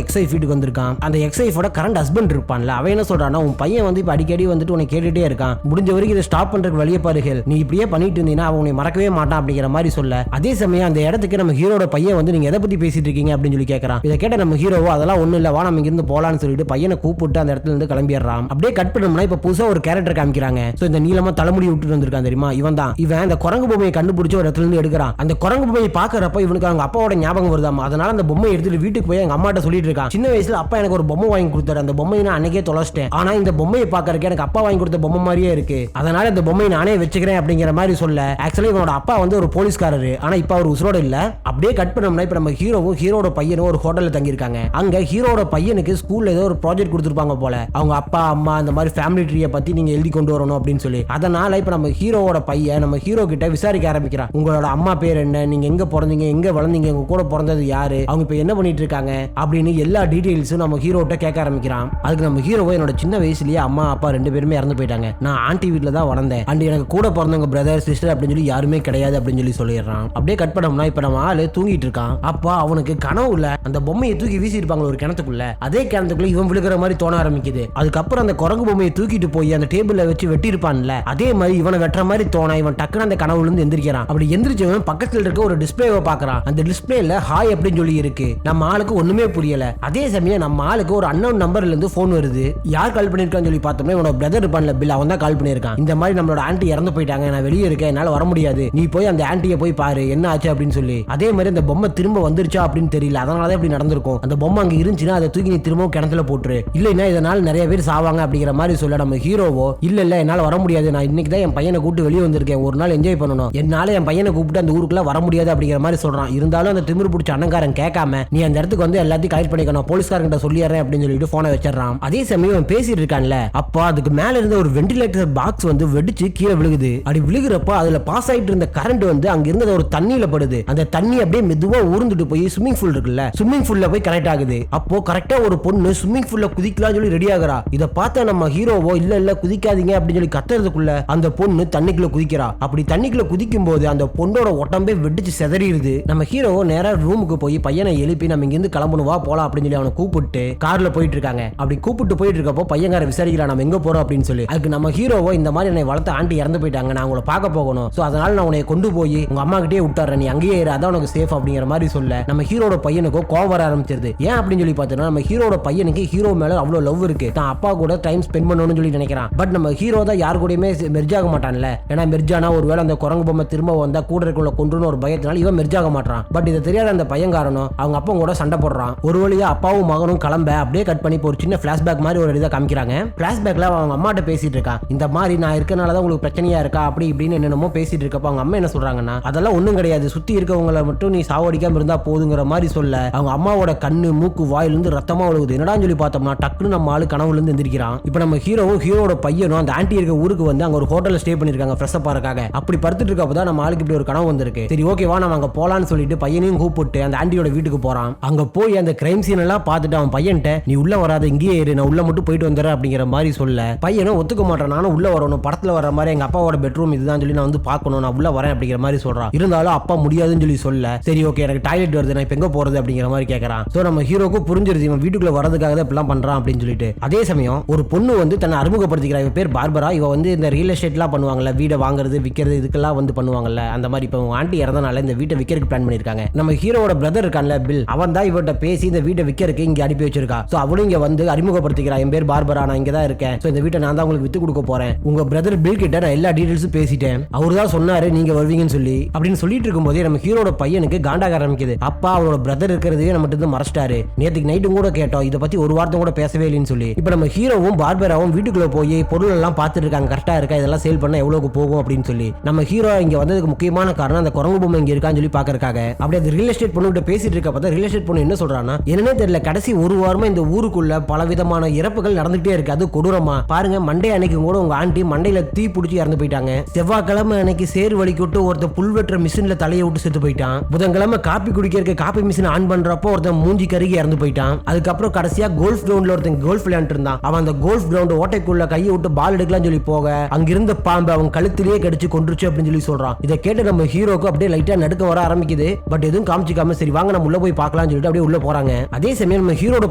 எக்ஸைஃப் வீட்டுக்கு வந்திருக்கான். அந்த எக்ஸைஃபோட கரண்ட் ஹஸ்பண்ட் இருப்பான்ல, அவன் என்ன சொல்றான்னா உன் பையன் வந்து இப்ப அடிக்கடி வந்துட்டு உன்னை கேட்டுட்டே இருக்கான், முடிஞ்ச வரைக்கும் இதை ஸ்டாப் பண்றதுக்கு வழியை பாருகள், நீ இப்படியே பண்ணிட்டு இருந்தீங்கன்னா அவனை மறக்கவே மாட்டான் அப்படிங்கிற மாதிரி சொல்ல, அதே சமயம் அந்த இடத்துக்கு நம்ம ஹீரோட பையன் வந்து நீங்க எதை பத்தி பேசிட்டு இருக்கீங்க அப்படின்னு சொல்லி கேட்கறான். இதை கேட்ட நம்ம ஹீரோவோ அதெல்லாம் ஒண்ணு இல்ல, வா நம்ம இங்கிருந்து போலான்னு சொல்லிட்டு பையனை கூப்பிட்டு அந்த இடத்துல இருந்து கிளம்பிடுறான். அப்படியே கட் பண்ணோம்னா இப்ப புதுசா ஒரு கேரக்டர் காமிக்கிறாங்க. சோ இந்த நீளமா தலைமுடி விட்டுட்டு வந்திருக்கான் தெரியுமா, இவன் தான். இவன் அந்த குரங்கு பொம்மையை கண்டுபிடிச்ச ஒரு இடத்துல இருந்து எடுக்கிறான். அந்த குரங்கு பொம்மையை பாக்குறப்ப இவனுக்கு அவங்க அப்பாவோட ஞாபகம் வருதாமா. அதனால அந்த பொம்மையை எடுத்துட்டு வீட்டுக்கு போய் எங்க அம்மாட்ட சொல்லிட்டு இருக்கான், சின்ன வயசுல அப்பா எனக்கு ஒரு பொம்மை வாங்கி கொடுத்தாரு, அந்த பொம்மையை நான் அன்னைக்கே தொலைச்சிட்டேன், ஆனா இந்த பொம்மையை பாக்குறதுக்கு எனக்கு அப்பா வாங்கி கொடுத்த பொம்மை மாதிரியே இருக்கு, அதனால இந்த பொம்மையை நானே வச்சுக்கிறேன் அப்படிங்கிற மாதிரி சொல்ல, ஆக்சுவலி இவனோட அப்பா வந்து ஒரு போலீஸ்காரரு, ஆனா இப்ப அவர் உசுரோட இல்ல. அப்படியே கட் பண்ணோம்னா இப்ப நம்ம ஹீரோவும் ஹீரோட பையனும் ஒரு ஹோட்டல்ல தங்கி இருக்காங்க. அங்க ஹீரோட பையனுக்கு ஸ்கூல்ல ஏதோ ஒரு ப்ராஜெக்ட் கொடுத்துருப்பாங்க போல, அவங்க அப்பா அம்மா இந்த மாதிரி ஃபேமிலி ட்ரீயை பத்தி நீங்க எழுதி கொண்டு வரணும் அப்படின்னு சொல்லி. அதனால இப்ப நம்ம ஹீரோவோட பையன் நம்ம ஹீரோ கிட்ட விசாரிக்க ஆரம்பிக்கிறான். உங்களோட அம்மா பேர் என்ன, நீங்க எங்க பிறந்தீங்க, எங்க வளர்ந்தீங்க, உங்க கூட பிறந்தது யாரு, அவங்க இப்ப என்ன பண்ணிட்டு இருக்காங்க அப்படின்னு எல்லா டீடைல்ஸும் நம்ம ஹீரோட்ட கேட்க ஆரம்பிக்கிறான். அதுக்கு நம்ம ஹீரோவை என்னோட சின்ன வயசுலயே அம்மா அப்பா 2 பேருமே இறந்து போயிட்டாங்க, நான் ஆண்டி வீட்டுல தான் வளர்ந்தேன், அண்ட் எனக்கு கூட பிறந்தவங்க பிரதர் சிஸ்டர் அப்படின்னு சொல்லி யாருமே கிடையாது அப்படின்னு சொல்லி சொல்லிடுறான். அப்படியே கட் பண்ணோம்னா இப்ப நம்ம ஆளு தூங்கிட்டு இருக்கான். அப்பா அவனுக்கு கனவுல அந்த பொம்மையை தூக்கி வீசி இருப்பாங்க ஒரு கிணத்துக்குள்ள, அதே கிணத்துக்குள்ள இவன் விழுகிற மாதிரி தோண ஆரம்பிக்குது. அதுக்கப்புறம் அந்த குரங்கு பொம்மையை தூக்கிட்டு போய் அந்த டேபிள்ல வச்சு வெட்டி இருப்பான்ல, அதே மாதிரி இவனை வெட்டுற மாதிரி தோண இவன் டக்குன்னு அந்த கனவுல இருந்து எந்திரிக்கிறான். அப்படி எந்திரிச்சவன் பக்கத்துல இருக்க ஒரு டிஸ்பிளேவை பாக்குறான். அந்த டிஸ்பிளேல ஹாய் அப்படின்னு சொல்லி இருக்கு. நம்ம ஆளுக்கு ஒண்ணுமே புரியல. அதே சமயம் நம்ம ஆளுக்கு ஒரு அன்னோன் நம்பர்ல இருந்து போன் வருது. யார் கால் பண்ணிருக்கான்னு சொல்லி பார்த்தோம்னா இவனோட பிரதர் இருப்பான்ல பில், அவன் தான் கால் பண்ணிருக்கான். இந்த மாதிரி நம்மளோட ஆண்டி இறந்து போயிட்டாங்க, நான் வெளியே இருக்கேன், என்னால வர முடியாது, நீ போய் அந்த ஆண்டியை போய் பாரு என்ன ஆச்சு அப்படின்னு சொல்லி. அதே மாதிரி அந்த பொம்மை திரும்ப வந்துருச்சா அப்படின்னு தெரியல, அதனாலதான் இப்படி நடந்திருக்கும். அந்த பொம்மை அங்க இருந்துச்சுன்னா அதை தூக்கி நீ திரும்ப கிணத்துல போட்டுரு, இல்லைன்னா இதனால நிறைய பேர் சாவாங்க அப்படிங்கிற மாதிரி சொல்ல, நம்ம ஹீரோவோ இல்ல இல்ல என்னால வர முடியாது, நான் இன்னைக்கு தான் என் பையனை கூப்பிட்டு வெளியே வந்திருக்கேன், ஒரு நாள் என்ஜாய் பண்ணணும், என்னால என் பையனை கூப்பிட்டு அந்த ஊருக்குள்ள வர முடியாது அப்படிங்கிற மாதிரி சொல்றான். இருந்தாலும் அந்த திமிரு பிடிச்ச அண்ணங்காரன் கேட்காம நீ அந்த இடத்துக்கு வந்து எல்லாத்தையும் கலெக்ட் பண்ணிக்கணும், போலீஸ்காரங்கிட்ட சொல்லி சொல்லிடுறேன் அப்படின்னு சொல்லிட்டு போனை வச்சிடறான். அதே சமயம் பேசிட்டு இருக்கான்ல, அப்ப அதுக்கு மேல இருந்த ஒரு வெண்டிலேட்டர் பாக்ஸ் வந்து வெடிச்சு கீழே விழுகுது. அப்படி விழுகிறப்ப அதுல பாஸ் ஆயிட்டு இருந்த கரண்ட் வந்து அங்க இருந்த ஒரு தண்ணியில படுது. அந்த தண்ணி அப்படியே மெதுவா ஊர்ந்துட்டு போய் ஸ்விம்மிங் பூல் இருக்குல்ல, ஸ்விம்மிங் பூல்ல போய் கனெக்ட் ஆகுது. அப்போ கரெக்டா ஒரு பொண்ணு ஸ்விம்மிங் பூல்ல குதிக்கலாம் சொல்லி ரெடி ஆகுறா. இத பார்த்த நம்ம ஹீரோவோ இல்ல குதிக்காதீங்க அப்படின்னு சொல்லி கத்துறதுக்குள்ள அந்த பொண்ணு தண்ணிக்குள்ள குதிக்கிறா. அப்படி தண்ணிக்குள்ள குதிக்கும் போது அந்த பொண்ணோட உடம்பே வெடிச்சு செதறிடுது. நம்ம ஹீரோவோ நேரா ரூமுக்கு போய் பையனை எழுப்பி நம்ம இங்க இருந்து கிளம்பணும் வா போலாம் அப்படின்னு சொல்லி அவனை கூப்பிட்டு கார்ல போயிட்டு இருக்காங்க. அப்படி கூப்பிட்டு போயிட்டு இருக்கப்போ பையன்கார விசாரிக்கிறான் நம்ம எங்க போறோம் அப்படின்னு சொல்லி. அதுக்கு நம்ம ஹீரோவோ இந்த மாதிரி என்னை வளர்த்த ஆண்டி இறந்து போயிட்டாங்க, நான் உங்களை பார்க்க போகணும், சோ அதனால நான் உன்னை கொண்டு போய் உங்க அம்மா கிட்டே விட்டுறேன், நீ அங்கேயே இரு, அதான் உனக்கு சேஃப் அப்படிங்கிற மாதிரி சொல்ல நம்ம ஹீரோட பையனுக்கு கோவம் வர ஆரம்பிச்சிருது. ஏன் அப்படின்னு சொல்லி பார்த்தோம்னா நம்ம ஹீரோட பையனுக்கு ஹீரோ மேல அவ்வளவு லவ் இருக்கு, தான் அப்பா கூட டைம் ஸ்பெண்ட் பண்ணணும்னு சொல்லி நினைக்கிறான். பட் நம்ம ஹீரோ தான் யாரு கூடயுமே மெர்ஜாக மாட்டான்ல, ஏன்னா மெர்ஜானா ஒருவேளை அந்த குரங்கு பொம்மை திரும்ப வந்தா கூட இருக்குள்ள கொண்டுன்னு ஒரு பயத்தினால இவன் மெர்ஜாக மாட்டான். பட் இதை தெரியாத அந்த பையன்காரனும் அவங்க அப்பா கூட சண்டை போடுறான். ஒரு வழியா அப்பாவும் மகனும் கிளம்ப அப்படியே கட் பண்ணி ஒரு சின்ன பிளாஷ்பேக் மாதிரி ஒரு இதை காமிக்கிறாங்க. பிளாஷ்பேக்ல அவங்க அம்மாட்ட பேசிட்டு இருக்கான், இந்த மாதிரி நான் இருக்கனாலதான் உங்களுக்கு பிரச்சனையா இருக்கா அப்படி இப்படின்னு என்னென்னமோ பேசிட்டு இருக்கப்ப அவங்க அம்மா என்ன சொல்றாங்கன்னா, அதெல்லாம் ஒண்ணும் கிடையாது, சுத்தி இருக்கவங்களை மட்டும் நீ சாவடிக்காம இருந்தா போதுங்கிற மாதிரி சொல்ல அவங்க அம்மாவோட கண்ணு மூக்கு வாயிலிருந்து ரத்தமா ஒழுகுது. என்னடா சொல்லி பார்த்தோம்னா டக்குன்னு நம்ம ஆளு கனவுல இருந்து எந்திரிக்கிறான். இப்போ நம்ம ஹீரோவும் ஹீரோட பையனும் அந்த ஆண்டி இருக்க ஊருக்கு வந்து அங்க ஒரு ஹோட்டல்ல ஸ்டே பண்ணிருக்காங்க ஃப்ரெஷ் அப் ஆறதுக்காக. அப்படி படுத்துட்டு இருக்கப்பதான் நம்ம ஆளுக்கு இப்படி ஒரு கனவு வந்திருக்கு. சரி ஓகேவா நம்ம அங்க போலான்னு சொல்லிட்டு பையனையும் கூப்பிட்டு அந்த ஆண்டியோட வீட்டுக்கு போறான். அங்க போய் அந்த கிரைம் சீன் எல்லாம் பார்த்துட்டு அவன் பையன்ட்ட நீ உள்ள வராத இங்கேயே இரு, நான் உள்ள மட்டும் போயிட்டு வந்துடுறேன் அப்படிங்கிற மாதிரி சொல்ல பையனும் ஒத்துக்க மாட்டான், நானும் உள்ள வரணும், படத்துல வர மாதிரி எங்க அப்பாவோட பெட்ரூம் இதுதான் சொல்லி நான் வந்து பார்க்கணும், நான் உள்ள வரேன் அப்படிங்கிற மாதிரி சொல்றான். இருந்தாலும் அப்பா முடியாதுன்னு சொல்லி சொல்ல சரி ஓகே எனக்கு டாய்லெட் வருது, நான் இப்ப எங்க போறது அப்படிங்கிற மாதிரி கேட்கறான். சோ நம்ம ஹீரோக்கு புரிஞ்சிருச்சு இவன் வீட்டுக்குள்ள வரதுக்காக தான் இப்படிலாம் பண்றான் அப்படின்னு சொல்லிட்டு. அதே சமயம் ஒரு பொண்ணு வந்து தன்னை அறிமுகப்படுத்திக்கிறா. இவ பேர் பார்பரா. இவ வந்து இந்த ரியல் எஸ்டேட்லாம் பண்ணுவாங்கல்ல, வீடை வாங்குறது விற்கிறது இதுக்கெல்லாம் வந்து பண்ணுவாங்கல்ல, அந்த மாதிரி இப்போ ஆண்டி இறந்தனால இந்த வீட்டை விற்கிறதுக்கு பிளான் பண்ணிருக்காங்க. நம்ம ஹீரோட பிரதர் இருக்கான்ல பில், அவன் தான் இவர்கிட்ட பேசி இந்த வீட்டை விற்கிறதுக்கு இங்க அனுப்பி வச்சிருக்கா. சோ அவளும் இங்க வந்து அறிமுகப்படுத்திக்கிறா, என் பேர் பார்பரா, நான் இங்க தான் இருக்கேன், சோ இந்த வீட்டை நான் தான் உங்களுக்கு வித்து கொடுக்க போறேன், உங்க பிரதர் பில் கிட்ட நான் எல்லா டீடைல்ஸும் பேசிட்டேன், அவரு தான் சொன்னாரு நீங்க வருவீங்கன்னு சொல்லி அப்படின்னு சொல்லிட்டு இருக்கும்போதே நம்ம ஹீரோட பையனுக்கு காண்டாக ஆரம்பிக்குது. அப்பா அவரோட பிரதர் இருக்கிறதே நம்ம கிட்ட மறைச்சிட்டாரு, நேற்றுக்கு நைட்டும் கூட கேட்டோம், இதை பத்தி ஒரு வார்த்தை கூட பேசவே இல்லைன்னு சொல்லி. இப்போ நம்ம ஹீரோவும் பார்பராவும் வீட்டுக்குள்ள போய் பொருள் எல்லாம் பார்த்துட்டு இருக்காங்க, கரெக்டா இருக்கா, இதெல்லாம் சேல் பண்ண எவ்வளவுக்கு போகும் அப்படின்னு சொல்லி. நம்ம ஹீரோ இங்க வந்ததுக்கு முக்கியமான காரணம் அந்த குரங்கு பொம்மை இங்க இருக்கான்னு சொல்லி பாக்குறதுக்காக. அப்படி அந்த ரியல் எஸ்டேட் பொண்ணு கிட்ட பேசிட்டு இருக்க பார்த்தா ரியல் எஸ்டேட் பொண்ணு என்ன சொல்றான்னா, என்னன்னே தெரியல கடைசி ஒரு வாரமா இந்த ஊருக்குள்ள பல விதமான இறப்புகள் நடந்துகிட்டே இருக்கு, அது கொடூரமா பாருங்க, மண்டே அன்னைக்கு கூட உங்க ஆண்டி மண்டையில தீ பிடிச்சி இறந்து போயிட்டாங்க, செவ்வாய்க்கிழமை அன்னைக்கு சேறு வலிக்கு விட்டு ஒருத்த புல்வெட்டுற மிஷின்ல தலையை விட்டு செத்து போயிட்டான், புதன்கிழமை காப்பி குடிக்கிறதுக்கு காப்பி மிஷின் ஆன் பண்றப்போ ஒருத்தன் மூஞ்சி கருகி இறந்து போயிட்டான், அதுக்கப்புறம் கடைசியா கோல்ஃப் கிரவுண்ட்ல ஒருத்தன் கோல்ஃப் விளையாண்டு இருந்தான், அவன் அந்த கோல்ஃப் கிரவுண்ட் ஓட்டைக்குள்ள கையை விட்டு பால் எடுக்கலாம் சொல்லி போக அங்கிருந்த பாம்பு அவன் கழுத்திலேயே கடிச்சு கொன்றுச்சு அப்படின்னு சொல்லி சொல்றான். இதை கேட்டு நம்ம ஹீரோக்கு அப்படியே லைட்டா நடுக்க வர ஆரம்பிக்குது. பட் எதுவும் காமிச்சிக்காம சரி வாங்க நம்ம உள்ள போய் பார்க்கலாம்னு சொல்லிட்டு அப்படியே உள்ள போறாங்க. அதே சமயம் நம்ம ஹீரோட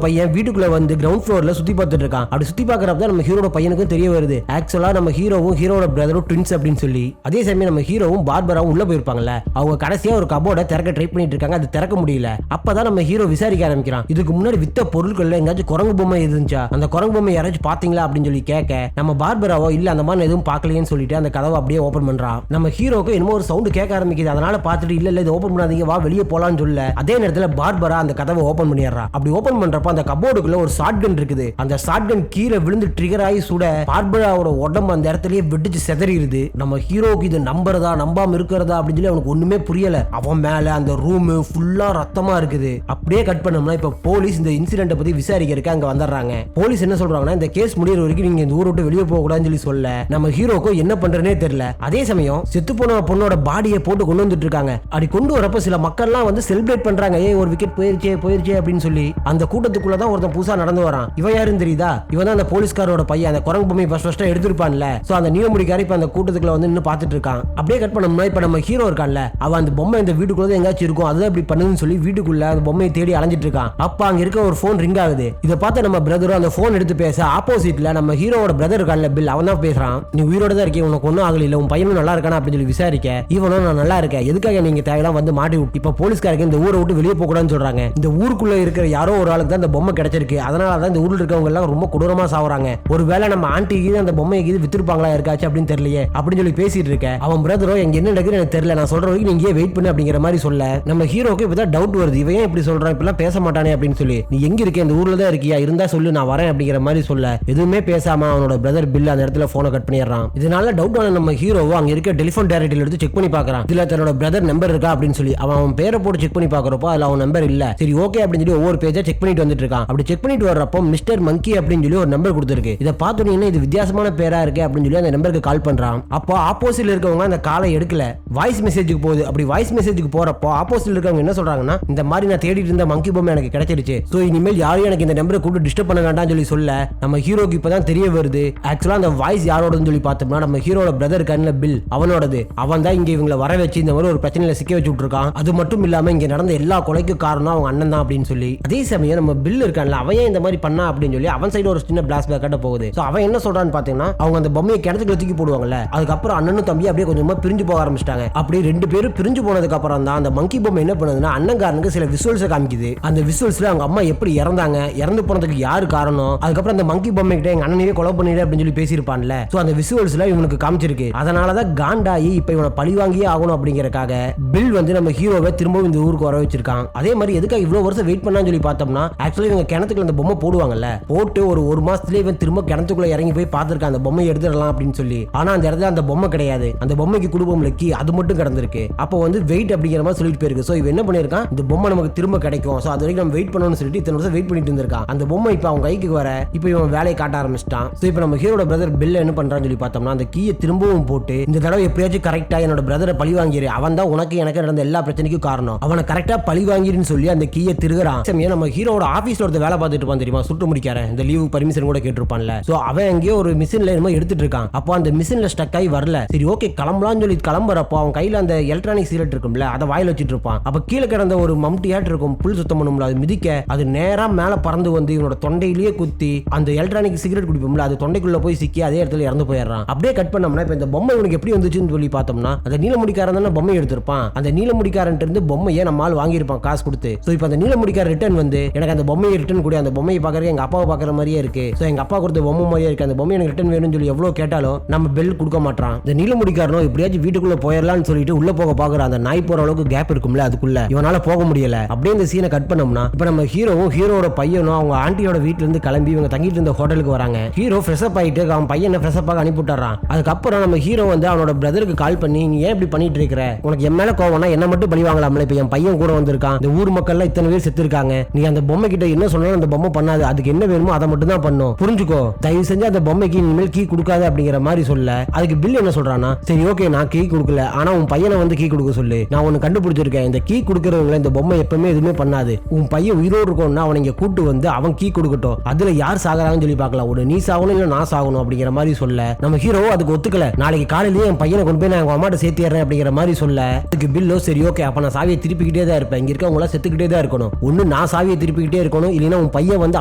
பையன் வீட்டுக்குள்ள வந்து கிரவுண்ட் ஃப்ளோர்ல சுத்தி பார்த்துட்டு இருக்கான். அப்படி சுத்தி பார்க்கறப்ப நம்ம ஹீரோட பையனுக்கும் தெரிய வருது ஆக்சுவலா நம்ம ஹீரோவும் ஹீரோட பிரதரும் ட்வின்ஸ் அப்படின்னு சொல்லி. அதே சமயம் நம்ம ஹீரோவும் பார்பராவும் உள்ள போயிருப்பாங்கல்ல, அவங்க கடைசியா ஒரு கபோர்டை திறக்க ட்ரை பண்ணிட்டு இருக்காங்க, அது திறக்க முடியல. அப்பதான் நம்ம ஹீரோ விசாரிக்க ஆரம்பிக்கிறான், இதுக்கு முன்னாடி வித்த பொருட்கள்ல எங்காச்சும் குரங்கு பொம்மை இருந்துச்சா, அந்த குரங்கு பொம்மை யாராச்சும் பாத்தீங்களா அப்படின்னு சொல்லி கேட்க நம்ம பார்பராவோ இல்ல அந்த மாதிரி எதுவும் பார்க்கலையேன்னு சொல்லிட்டு அந்த கதவை அப்படியே ஓபன் பண்றான். நம்ம ஹீரோக்கு என்னமோ ஒரு சவுண்ட் கேட்க ஆரம்பிக்குது, அதனால பார்த்துட்டு இல்ல இது ஓபன் பண்ணாதீங்க வா வெளியே போலான்னு சொல்ல அதே நேரத்துல பார்பரா அந்த கதவை ஓபன் பண்ணிடுறா. அப்படி ஓபன் பண்றப்ப அந்த கபோர்டுக்குள்ள ஒரு ஷாட்கன் இருக்குது, அந்த ஷாட்கன் கீழே விழுந்து ட்ரிகர் ஆகி சுட பார்பராவோட உடம்பு அந்த இடத்துலயே வெடிச்சு செதறிடுது. நம்ம ஹீரோக்கு இது நம்புறதா நம்பாம இருக்கிறதா அப்படின்னு சொல்லி அவனுக்கு ஒண்ணுமே புரியல. அவன் மேல அந்த ரூம் ஃபுல்லா ரத்தமா இருக்குது. அப்படியே கட் பண்ணோம்னா இப்ப போலீஸ் இந்த இன்சிடென்ட் பத்தி விசாரிக்கிறதுக்கு அங்க வந்துடுறாங்க. போலீஸ் என்ன சொல்றாங்கன்னா இந்த கேஸ் முடியற வரைக்கும் நீங்க இந்த ஊரை விட்டு வெளியே போக கூடாதுன்னு சொல்லி சொல்ல நம்ம ஹீரோக்கு என்ன பண்றதுனே தெரியல. அதே சமயம் செத்து போன பொண்ணோட பாடியை போட்டு கொண்டு வந்துட்டு இருக்காங்க. அப்படி கொண்டு வரப்ப சில மக்கள்லாம் வந்து செலிப்ரேட் பண்றாங்க, ஏய் ஒரு விக்கெட் போயிருச்சே அப்படின்னு சொல்லி. அந்த கூட்டத்துக்குள்ளதான் ஒருத்தன் புதுசா நடந்து வரான். இவன் யாருன்னு தெரியுதா, இவன் தான் அந்த போலீஸ்காரோட பையன், அந்த குரங்கு பொம்மை ஃபர்ஸ்ட் எடுத்திருப்பான்ல. சோ அந்த நீலமுடிக்கார இப்ப அந்த கூட்டத்துக்குள்ள வந்து நின்னு பாத்துட்டு இருக்கான். அப்படியே கட் பண்ணோம்னா இப்ப நம்ம ஹீரோ இருக்கான்ல, அவன் அந்த பொம்மை இந்த வீட்டுக்குள்ள எங்காச்சும் இருக்கும், அதுதான் இப்படி பண்ணுன்னு சொல்லி வீட்டுக்குள்ள அந்த பொம்மையை தேடி அலைஞ்சிட்டு இருக்கான். அப்ப அங்க இருக்க ஒரு போன் ரிங் ஆகுது. இதை பார்த்து நம்ம பிரதரும் அந்த போன் எடுத்து பேச ஆப்போசிட்ல நம்ம ஹீரோட பிரதர் இருக்கான்ல பில், அவன் தான் பேசுறான். நீ உயிரோட தான் இருக்கீங்க, உனக்கு ஒன்னும் ஆகல இல்ல, உன் பையனும் நல்லா இருக்கானா அப்படின்னு சொல்லி விசாரிக்க இவனும் நான் நல்லா இருக்கேன், எதுக்காக நீங்க தேவையெல்லாம் வந்து மாட்டி விட்டு இப்ப போலீஸ்காரங்க இந்த ஊரை விட்டு வெளியே போக கூடாதுன்னு சொல்றாங்க. இந்த ஊருக்குள்ள இருக்கிற யாரோ ஒரு ஆளுக்கு தான் இந்த பொம்மை கிடைச்சிருக்கு, அதனாலதான் இந்த ஊர்ல இருக்கவங்க எல்லாம் ரொம்ப கொடூரமா சாவறாங்க. ஒருவேளை நம்ம ஆண்டிக்கு அந்த பொம்மையை வித்திருப்பாங்களா இருக்காச்சு அப்படின்னு தெரியலையே அப்படின்னு சொல்லி பேசிட்டு இருக்க அவன் பிரதரோ எங்க என்ன நடக்குது எனக்கு தெரியல, நான் சொல்ற வரைக்கும் நீங்க வெயிட் பண்ணு அப்படிங்கிற மாதிரி சொல்ல நம்ம ஹீரோக்கு இப்பதான் டவுட் வருது, இவன் இப்படி சொல்றான், இப்பெல்லாம் பேச மாட்டானே அப்படின்னு சொல்லி. நீ எங்க இருக்க, இந்த ஊர்ல தான் இருக்கியா, இருந்தா சொல்லு நான் வரேன் அப்படிங்கிற மாதிரி சொல்ல எதுவுமே பேசாம அவனோட பிரதர் பில் அந்த இடத்துல போனை கட் பண்ணிடுறான். இதனால டவுட் ஆன நம்ம ஹீரோவோ அங்க இருக்க டெலிபோன் டைரக்டரியில எடுத்து செக் பண்ணி பாக்குறான், இதுல தன்னோட பிரதர் நம்பர் இருக்கா அப்படின்னு சொல்லி. அவன் பேரை போட்டு செக் பண்ணி பாக்குறப்போ அதுல அவன் நம்பர் இல்ல. சரி ஓகே அப்படின்னு சொல்லி ஒவ்வொரு பேஜா செக் பண்ணிட்டு வந்துட்டு இருக்கான். அப்படி செக் பண்ணிட்டு வர்றப்போ மிஸ்டர் மங்கி அப்படின்னு சொல்லி ஒரு நம்பர் கொடுத்துருக்கு. இதை பார்த்தோன்னே இது வித்தியாசமான பேரா இருக்கு அப்படின்னு சொல்லி அந்த நம்பருக்கு கால் பண்றான். அப்போ ஆப்போசிட்ல இருக்கவங்க அந்த காலை எடுக்கல, வாய்ஸ் மெசேஜுக்கு போகுது. அப்படி வாய்ஸ் மெசேஜுக்கு போறப்போ ஆப்போசிட்ல இருக்கவங்க என்ன சொல்றாங்கன்னா, இந்த மாதிரி நான் தேடிட்டு இருந்த மங்கி பொம்மை எனக்கு கிடைச்சிருச்சு. சோ இனிமேல் யாரும் எனக்கு இந்த நம்பரை கூப்பிட்டு டிஸ்டர்ப் பண்ண வேண்டாம்னு சொல்லி சொல்ல நம்ம ஹீரோக்கு இப்பதான் தெரிய வருது ஆக்சுவலா அந்த வாய்ஸ் யாரோடன்னு சொல்லி பார்த்தோம்னா நம்ம ஹீரோட பிரதர் கண்ணில் பில் அவனோடது. அவன் தான் இங்க இவங்களை வர வச்சு இந்த மாதிரி ஒரு பிரச்சனையில சிக்க வச்சு விட்டுருக்கான். அது மட்டும் இல்லாம இங்க நடந்த எல்லா கொலைக்கு காரணம் அவங்க அண்ணன் தான் அப்படின்னு சொல்லி. அதே சமயம் நம்ம பில் இருக்கான்ல அவன் இந்த மாதிரி பண்ணா அப்படின்னு சொல்லி அவன் சைடு ஒரு சின்ன பிளாஸ் பேக்கட்ட போகுது. சோ அவன் என்ன சொல்றான்னு பாத்தீங்கன்னா, அவங்க அந்த பொம்மையை கிணத்துக்கு தூக்கி போடுவாங்கல்ல, அதுக்கப்புறம் அண்ணனும் தம்பி அப்படியே கொஞ்சமா பிரிஞ்சு போக ஆரம்பிச்சிட்டாங்க. அப்படி ரெண்டு பேரும் பிரிஞ்சு போனதுக்கு அப்புறம் தான் அந்த மங்கி பொம்மை என்ன பண்ணுதுன்னா அண்ணன்காரனுக்கு சில விசுவல்ஸ் காமிக்குது. அந்த விசுவல்ஸ்ல அவங்க அம்மா எப்படி இறந்தாங்க, இறந்து போனதுக்கு யாரு காரணம், அதுக்கப்புறம் அந்த மங்கி பொம்மை கிட்ட எங்க அண்ணனையே கொலை பண்ணிடு அப்படின்னு சொல்லி பேசியிருப்பான்ல. சோ அந்த விசுவல்ஸ்ல இவனுக்கு காமிச்சிருக்கு. அதனாலதான் காண்டாயி இப்ப இவனை பழி வாங்கியே ஆகணும் அப்படிங்கறக்காக பில் வந்து நம்ம ஹீரோவை திரும்பவும் இந்த ஊருக்கு வர வச்சிருக்கான். அதே மாதிரி எதுக்காக இவ்வளவு வருஷம் வெயிட் பண்ணான்னு சொல்லி பார்த்தோம்னா, ஆக்சுவலி இவங்க கிணத்துக்குள்ள அந்த பொம்மை போடுவாங்கல்ல, போட்டு ஒரு மாசத்துலயே இவன் திரும்ப கிணத்துக்குள்ள இறங்கி போய் பார்த்திருக்கான் அந்த பொம்மையை எடுத்துடலாம் அப்படின்னு சொல்லி. ஆனா அந்த இடத்துல அந்த பொம்மை கிடையாது. அந்த பொம்மைக்கு குடும்பம் லக்கி அது மட்டும் கிடந்திருக்கு. அப்போ வந்து வெயிட் அப்படிங்கிற மாதிரி சொல்லிட்டு போயிருக்கு. சோ இவன் என்ன பண்ணிருக்கான், இந்த பொம்மை நமக்கு திரும்ப கிடைக்கும், சோ அது வரைக்கும் நம்ம வெயிட் பண்ணணும்னு சொல்லிட்டு இத்தனை வருஷம் வெயிட் பண்ணிட்டு இருந்திருக்கான். அந்த பொம்மை இப்ப அவன் கைக்கு வர இப்ப இவன் வேலையை காட்ட ஆரம்பிச்சிட்டான். சோ இப்ப நம்ம ஹீரோட பிரதர் பில் என்ன பண்றான்னு சொல்லி பார்த்தோம்னா, அந்த கீயை திரும்பவும் போட்டு இந்த தடவை எப்படியாச்சும் கரெக்டா என்னோட பிரதரை பழி வாங்கிரு, அவன் தான் உனக்கு எனக்கு நடந்த எல்லா பிரச்சனைக்கும் காரணம், அவனை கரெக்டா பழி வாங்கிருன்னு சொல்லி அந்த கீயை திருகுறான். நம்ம ஹீரோட ஆபீஸ்ல ஒரு வேலை பார்த்துட்டு இருப்பான் தெரியுமா, சுட்டு முடிக்காரன், இந்த லீவு பர்மிஷன் கூட கேட்டிருப்பான்ல. சோ அவன் எங்கேயோ ஒரு மிஷின்ல என்னமோ எடுத்துட்டு இருக்கான். அப்போ அந்த மிஷின்ல ஸ்டக் ஆகி வரல. சரி ஓகே கிளம்பலாம்னு சொல்லி கிளம்புறப்போ அவன் கையில அந்த எலக்ட்ரானிக் சிகரெட் இருக்கும்ல அதை வாயில வச்சிட்டு இருப்பான். அப்ப கீழே கிடந்த ஒரு மம்டியாட் இருக்கும் புல் சுத்தம் பண்ணும்ல, அது மிதிக்க அது நேரா மேல பறந்து வந்து இவனோட தொண்டையிலேயே குத்தி அந்த எலக்ட்ரானிக் சிகரெட் குடிப்போம்ல அது தொண்டைக்குள்ள போய் சிக்கி அதே இடத்துல இறந்து போயிடுறான். அப்படியே கட் பண்ணோம்னா இப்ப இந்த பொம்மை இவனுக்கு எப்படி வந்துச்சுன்னு சொல்லி பார்த்தோம்னா, அந்த நீலமுடிக்காரன் தானே பொம்மை எடுத்திருப்பான். அந்த நீலமுடிக்காரன் இருந்து பொம்மையை நம்மால் வாங்கியிருப்பான் காசு கொடுத்து. சோ இப்போ அந்த நீலமுடிக்கார ரிட்டர்ன் வந்து எனக்கு அந்த பொம்மையை ரிட்டர்ன் கூட, அந்த பொம்மையை பார்க்கறது எங்க அப்பாவை பார்க்குற மாதிரியே இருக்கு, சோ எங்க அப்பா கொடுத்த பொம்மை மாதிரியே இருக்கு, அந்த பொம்மை எனக்கு ரிட்டர்ன் வேணும்னு சொல்லி எவ்வளவு கேட்டாலும் நம்ம பெல் கொடுக்க மாட்டான். இந்த நீலமுடிக்காரனும் எப்படியாச்சும் வீட்டுக்குள்ள போயிடலாம்னு சொல்லிட்டு உள்ள போக பாக்குற அந்த நாய் போற அளவுக்கு கேப் இருக்கும்ல அதுக்குள்ள இவனால போக முடியல. அப்படியே இந்த சீனை கட் பண்ணோம்னா இப்ப நம்ம ஹீரோவும் ஹீரோட பையனும் அவங்க ஆண்டியோட வீட்டுல இருந்து கிளம்பி இவங்க தங்கிட்டு இருந்த ஹோட்டலுக்கு வராங்க. ஹீரோ ஃப்ரெஷ் அப் ஆயிட்டு அவன் பையனை ஃப்ரெஷ் அப் ஆக அனுப்பிவிட்டான். அதுக்கப்புறம் நம்ம ஹீரோ வந்து அவனோட பிரதருக்கு கால் பண்ணி, நீ ஏன் இப்படி பண்ணிட்டு இருக்கிற, உனக்கு என் மேல கோவம்னா என்ன மட்டும் பழி வாங்கலாம்ல, இப்ப என் பையன் கூட வந்திருக்கான், இந்த ஊர் மக்கள் இத்தனை பேர் செத்து இருக்காங்க, நீ அந்த பொம்மை கிட்ட என்ன சொன்னாலும் அந்த பொம்மை பண்ணாது, அதுக்கு என்ன வேணுமோ அதை மட்டும் தான் பண்ணும், புரிஞ்சுக்கோ, தயவு செஞ்சு அந்த பொம்மைக்கு இனிமேல் கீ கொடுக்காது அப்படிங்கிற மாதிரி சொல்ல. அதுக்கு பில் என்ன சொல்றானா, சரி ஓகே நான் கீ கொடுக்கல, ஆனா உன் பையனை வந்து கீ கொடுக்க சொல்லு, நான் உனக்கு கண்டுபிடிச்சிருக்கேன், இந்த கீ கொடுக்கறவங்களை இந்த பொம்மை எப்பவுமே எதுவுமே பண்ணாது, உன் பையன் உயிரோடு இருக்கணும்னா அவன் இங்க கூட்டு வந்து அவன் கீ கொடுக்கட்டும், அதுல யார் சாகறாங்கன்னு சொல்லி பார்க்கலாம், ஒரு நீ சாகணும் இல்ல நான் சாகணும் அப்படிங்கிற மாதிரி சொல்ல. நம்ம ஹீரோ அதுக்கு ஒத்துக்கல, நாளைக்கு காலையிலேயே என் பையனை கொண்டு போய் நான் எங்க அம்மாட்ட சேர்த்திடுறேன் அப்படிங்கிற மாதிரி சொல்ல. அதுக்கு பில்லோ சரி ஓகே அப்ப நான் சாவியை திருப்பிக்கிட்டே தான் இருப்பேன், இங்க இருக்கவங்க செத்துக்கிட்டே தான் இருக்கணும், ஒண்ணு நான் சாவியை திருப்பிக்கிட்டே இருக்கணும், இல்லைன்னா உன் பையன் வந்து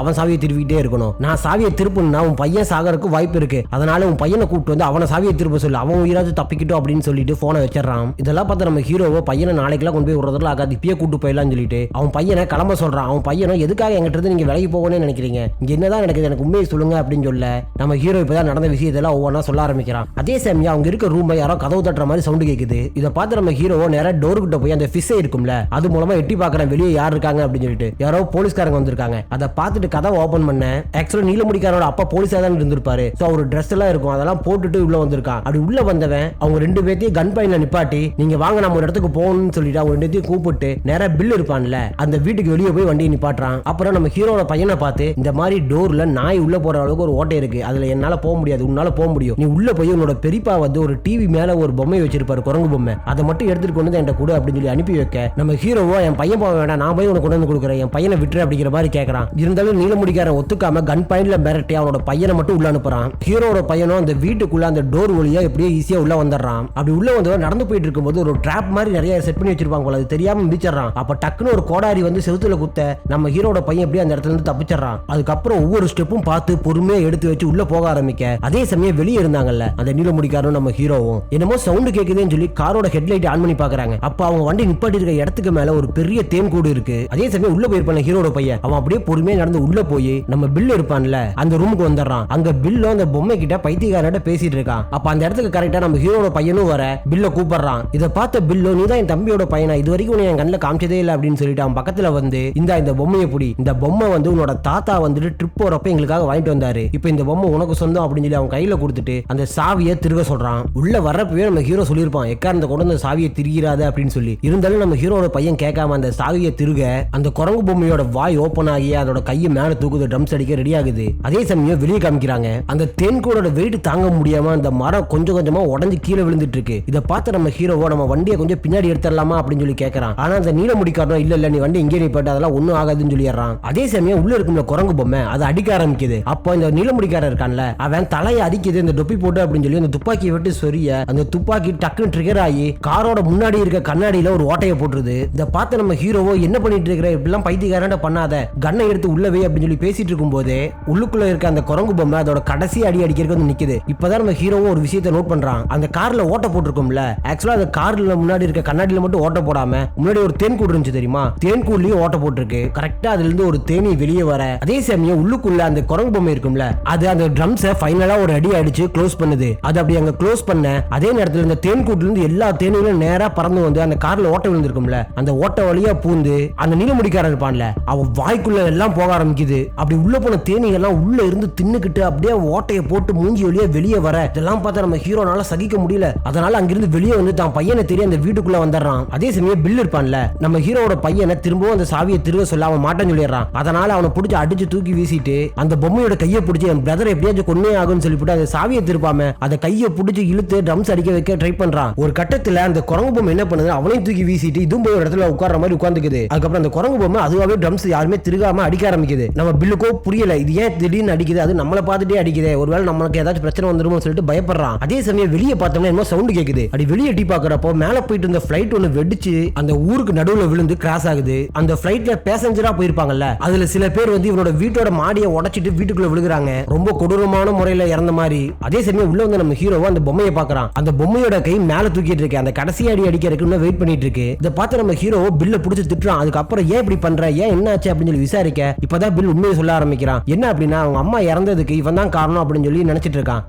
அவன் சாவியை திருப்பிக்கிட்டே இருக்கணும், நான் சாவியை திருப்பணும்னா உன் பையன் சாகறதுக்கு வாய்ப்பு இருக்கு, அதனால உன் பையனை கூப்பிட்டு வந்து அவனை சாவியை திருப்ப சொல்லு, அவன் உயிராது தப்பிக்கிட்டோம் அப்படின்னு சொல்லிட்டு போனை வச்சிடறான். இதெல்லாம் பார்த்து நம்ம ஹீரோவோ பையனை நாளைக்கெல்லாம் கொண்டு போய் விடுறதுல ஆகாது, இப்பயே கூட்டு போயிடலாம்னு சொல்லிட்டு அவன் பையனை கிளம்ப சொல்றான். அவன் பையனும் எதுக்காக எங்கிட்ட இருந்து நீங்க விலகி போகணும்னு நினைக்கிறீங்க, இங்க என்னதான் நடக்குது எனக்கு உண்மையை சொல்லுங்க அப்படின்னு சொல்ல நம்ம ஹீரோ இப்பதான் நடந்த விஷயத்தெல்லாம் ஒவ்வொன்றா சொல்ல ஆரம்பிக்கிறான். அதே சமயம் அவங்க இருக்க ரூமை யாரோ கதவு தட்டுற மாதிரி சவுண்ட் கேக்குது. இதை பார்த்து நம்ம ஹீரோவோ நேரா டோர் கிட்ட போய் அந்த ஃபிஷ் இருக்கும்ல அது மூலமா எட்டி பாக்குறேன் வெளியே யார் இருக்காங்க அப்படின்னு சொல்லிட்டு. யாரோ போலீஸ்காரங்க வந்திருக்காங்க. அதை பார்த்துட்டு கதவை ஓபன் பண்ண ஆக்சுவலா நீலமுடிக்காரோட அப்பா போலீஸா தான் இருந்திருப்பாரு. சோ அவர் ட்ரெஸ் எல்லாம் இருக்கும் அதெல்லாம் போட்டுட்டு உள்ள வந்திருக்கான். அப்படி உள்ள வந்தவன் அவங்க ரெண்டு பேர்த்தையும் கன் பாயிண்ட்ல நிப்பாட்டி நீங்க வாங்க நம்ம ஒரு இடத்துக்கு போகணும்னு சொல்லிட்டு அவங்க ரெண்டு பேர்த்தையும் கூப்பிட்டு நேரா பில் இருப்பான்ல அந்த வீட்டுக்கு வெளியே போய் வண்டியை நிப்பாட்டுறான். அப்புறம் நம்ம ஹீரோட பையனை பார்த்து இந்த மாதிரி டோர்ல நாய் உள்ள போற அளவுக்கு ஒரு ஓட்டை இருக்கு, அதுல என்னால போக முடியாது, உன்னால போக முடியும், நீ உள்ள போய் உன்னோட பெரியப்பா வந்து ஒரு டிவி மேல ஒரு பொம்மை வச்சிருப்பாரு குரங்கு பொம்மை, அதை மட்டும் எடுத்துட்டு கொண்டு என்கிட்ட கொடு அப்படின்னு சொல்லி அனுப்பி வைக்க நம்ம ஹீரோவோ என் பையன் போக வேண்டாம் நான் போய் உனக்கு கொண்டு வந்து கொடுக்குறேன், என் பையனை விட்டுரு அப்படிங்கிற மாதிரி கேட்கறான். இருந்தாலும் நீலமுடிக்காரன் ஒத்துக்காம கன் பாயிண்ட்ல மிரட்டி அவனோட பையனை மட்டும் உள்ள அனுப்புறான். ஹீரோட பையனும் அந்த வீட்டுக்குள்ள அந்த டோர் வழியா எப்படியே ஈஸியா உள்ள வந்துடுறான். அப்படி உள்ள வந்து நடந்து போயிட்டு இருக்கும்போது ஒரு ட்ராப் மாதிரி நிறைய செட் பண்ணி வச்சிருப்பாங்க போல, அது தெரியாம மிதிச்சிடறான். அப்ப டக்குன்னு ஒரு கோடாரி வந்து செவுத்துல குத்த நம்ம ஹீரோட பையன் எப்படியே அந்த இடத்துல இருந்து தப்பிச்சிடறான். அதுக்கப்புறம் ஒவ்வொரு ஸ்டெப்பும் பார்த்து பொறுமையா எடுத்து வச்சு உள்ள போக ஆரம்பிக்க அதே சமயம் வெளியே இருந்தாங்கல்ல அந்த நீலமுடிக்காரனும் நம்ம ஹீரோவும் என்னமோ சவுண்ட் கேக்குதுன்னு சொல்லி காரோட ஹெட்லைட் ஆன் பண்ணி பாக்குறாங்க. அப்ப அவங்க வண்டி நிப்பாட்டி இருக்க இடத்துக்கு மேல ஒரு பெரிய தேன் கூடு இருக்கு. அதே சமயம் உள்ள போயிருப்பான ஹீரோட பையன் அவன் அப்படியே பொறுமையா நடந்து உள்ள போய் நம்ம பில் இருப்பான்ல அந்த ரூமுக்கு வந்துடுறான். அங்க பில்லோ அந்த பொம்மை கிட்ட பைத்தியக்காரன்ட்ட பேசிட்டு இருக்கான். அப்ப அந்த இடத்துக்கு கரெக்டா நம்ம ஹீரோட பையனும் வர பில்ல கூப்பிடுறான். இதை பார்த்த பில்லோ நீதான் என் தம்பியோட பையனா, இது வரைக்கும் என் கண்ணில் காமிச்சதே இல்லை அப்படின்னு சொல்லிட்டு அவன் பக்கத்துல வந்து இந்த பொம்மையை புடி, இந்த பொம்மை வந்து உன்னோட தாத்தா வந்துட்டு ட்ரிப் போறப்ப எங்களுக்காக வாங்கிட்டு வந்தாரு, இப்ப இந்த பொம்மை உனக்கு சொந்தம் அப்படின்னு சொல்லி அவன் கையில கொடுத்துட்டு அந்த சாவியை திருக சொல்றான். உள்ள வர்றப்பவே நம்ம ஹீரோ சொல்லியிருப்பான் எக்காரந்த கொண்டு அந்த சாவியை திருகிறாத அப்படின்னு சொல்லி. இருந்தாலும் நம்ம ஹீரோட பையன் கேட்காம அந்த சாவியை திருக அந்த குரங்கு பொம்மையோட வாய் ஓபன் ஆகி அதோட கையை மேல தூக்குது, ட்ரம்ஸ் அடிக்க ரெடி ஆகுது. அதே சமயம் வெளியே காமிக்கிறாங்க அந்த தேன்கூடோட வெயிட் தாங்க முடியாம அந்த மரம் கொஞ்சம் கொஞ்சமா உடஞ்சு கீழே விழுந்துட்டு இருக்கு. இதை பார்த்து நம்ம ஹீரோவோ நம்ம வண்டியை கொஞ்சம் பின்னாடி எடுத்துடலாமா அப்படின்னு சொல்லி கேட்கறான். ஆனா அந்த நீல முடிக்காரனோ இல்ல நீ வண்டி இங்கே நிப்பாட்டு, அதெல்லாம் ஒண்ணும் ஆகாதுன்னு சொல்லிடுறான். அதே சமயம் உள்ள இருக்கும்ல குரங்கு பொம்மை அது அடிக்க ஆரம்பிக்குது. அப்போ இந்த நீல முடிக்காரர் இருக்கான்ல அவன் தலையை அடிக்குது இந்த தொப்பி போட்டு அப்படின்னு சொல்லி அந்த துப்பாக்கியை விட்டு சொரிய அந்த துப்பாக்கி டக்குன்னு ட்ரிகர் ஆகி காரோட முன்னாடி இருக்க கண்ணாடியில ஒரு ஓட்டையை போட்டுருது. இதை பார்த்து நம்ம ஹீரோவோ என்ன பண்ணிட்டு இருக்கிற, இப்படிலாம் பைத்தியக்காரன் பண்ணாத, கண்ணை எடுத்து உள்ளவே அப்படின்னு சொல்லி பேசிட்டு இருக்கும் போதே உள்ளுக்குள்ள இருக்க அந்த குரங்கு பொம்மை அதோட கடைசி அடி அடிக்கிறதுக்கு வந்து நிக்குது. இப்பதான் நம்ம ஹீரோவும் ஒரு விஷயத்தை நோட் பண்றான். அந்த கார்ல ஓட்ட போட்டிருக்கும்ல, ஆக்சுவலா அந்த கார்ல முன்னாடி இருக்க கண்ணாடியில மட்டும் ஓட்ட போடாம முன்னாடி ஒரு தேன்கூடு இருந்துச்சு தெரியுமா, தேன்கூட்லயும் ஓட்ட போட்டிருக்கு. கரெக்டா அதுல இருந்து ஒரு தேனி வெளியே வர அதே சமயம் உள்ளுக்குள்ள அந்த குரங்கு பொம்மை இருக்கும்ல அது அந்த ட்ரம்ஸை ஃபைனலா ஒரு அடி அடிச்சு க்ளோஸ் பண்ணுது. அது அப்படி அங்க க்ளோஸ் பண்ண அதே நேரத்தில் இந்த தேன்கூட்ல இருந்து எல்லா தேனிகளும் நேரா பறந்து வந்து அந்த கார்ல ஓட்ட விழுந்திருக்கும்ல அந்த ஓட்ட வழியா பூந்து அந்த நீலமுடிக்காரன் இருப்பான்ல அவன் வாய்க்குள்ள எல்லாம் போக ஆரம்பிக்குது. அப்படி உள்ள போன தேனிகள்லாம் உள்ள இருந்து தின்னுக்கிட்டு அப்படியே ஓட்டையை போட்டு மூஞ்சி வழியா வெளியே வர இதெல்லாம் பார்த்தா நம்ம ஹீரோனால சகிக்க முடியல. அதனால அங்கிருந்து வெளியே வந்து தான் பையனை தெரிய அந்த வீட்டுக்குள்ள வந்துடுறான். அதே சமயம் பில் இருப்பான்ல நம்ம ஹீரோட பையனை திரும்பவும் அந்த சாவியை திரும்ப சொல்ல அவன் மாட்டேன்னு சொல்லிடுறான். அதனால அவனை பிடிச்சி அடிச்சு தூக்கி வீசிட்டு அந்த பொம்மையோட கையை பிடிச்சி என் பிரதர் எப்படியாச்சும் கொன்னே ஆகும்னு சொல்லிவிட்டு அந்த சாவியை திருப்பாம அந்த கையை பிடிச்சி இழுத்து ட்ரம்ஸ் அடிக்க வைக்க ட்ரை பண்றான். ஒரு கட்டத்துல அந்த குரங்கு பொம்மை என்ன பண்ணுது, அவனையும் தூக்கி வீசிட்டு இதுவும் போய் ஒரு இடத்துல உட்கார்ற மாதிரி உட்கார்ந்துக்குது. அதுக்கப்புறம் அந்த குரங்கு பொம்மை அதுவாகவே ட்ரம்ஸ் யாருமே திருகாம அடிக்க ஆரம்பிக்குது. நம்ம பில்லுக்கோ புரியல இது ஏன் திடீர்னு அடிக்குது, அது நம்மளை பார்த்துட்டே அடிக்குது, ஒருவேளை நம்மளுக்கு ஏதாச்சும் பிரச்சனை வந்துருமோ சொல்லிட்டு பயப்படுறான். அதே சமயம் வெளியே பார்த்தோம்னா என்ன சவுண்ட் கேக்குது. அப்படி வெளியே எட்டி பாக்குறப்போ மேல போயிட்டு இருந்த பிளைட் ஒன்னு வெடிச்சு அந்த ஊருக்கு நடுவுல விழுந்து கிராஷ் ஆகுது. அந்த பிளைட்ல பேசஞ்சரா போயிருப்பாங்கல்ல அதுல சில பேர் வந்து இவனோட வீட்டோட மாடியை உடைச்சிட்டு வீட்டுக்குள்ள விழுகுறாங்க, ரொம்ப கொடூரமான முறையில இறந்த மாதிரி. அதே சமயம் உள்ள வந்து நம்ம ஹீரோவா அந்த பொம்மையை பாக்குறான். அந்த பொம்மையோட கை மேல தூக்கிட்டு இருக்கு, அந்த கடைசி அடி அடிக்கிறதுக்கு வெயிட் பண்ணிட்டு இருக்கு. இதை பார்த்து நம்ம ஹீரோ பில்ல புடிச்சு திட்டுறான். அதுக்கப்புறம் ஏன் இப்படி பண்ற, ஏன் என்ன ஆச்சு அப்படின்னு சொல்லி விசாரிக்க இப்பதான் பில் உண்மையை சொல்ல ஆரம்பிக்கிறான். என்ன அப்படின்னா அவங்க அம்மா இறந்ததுக்கு இவன் தான் காரணம் அப்படின்னு சொல்லி நினைச்சிட்டு இருக்கான்.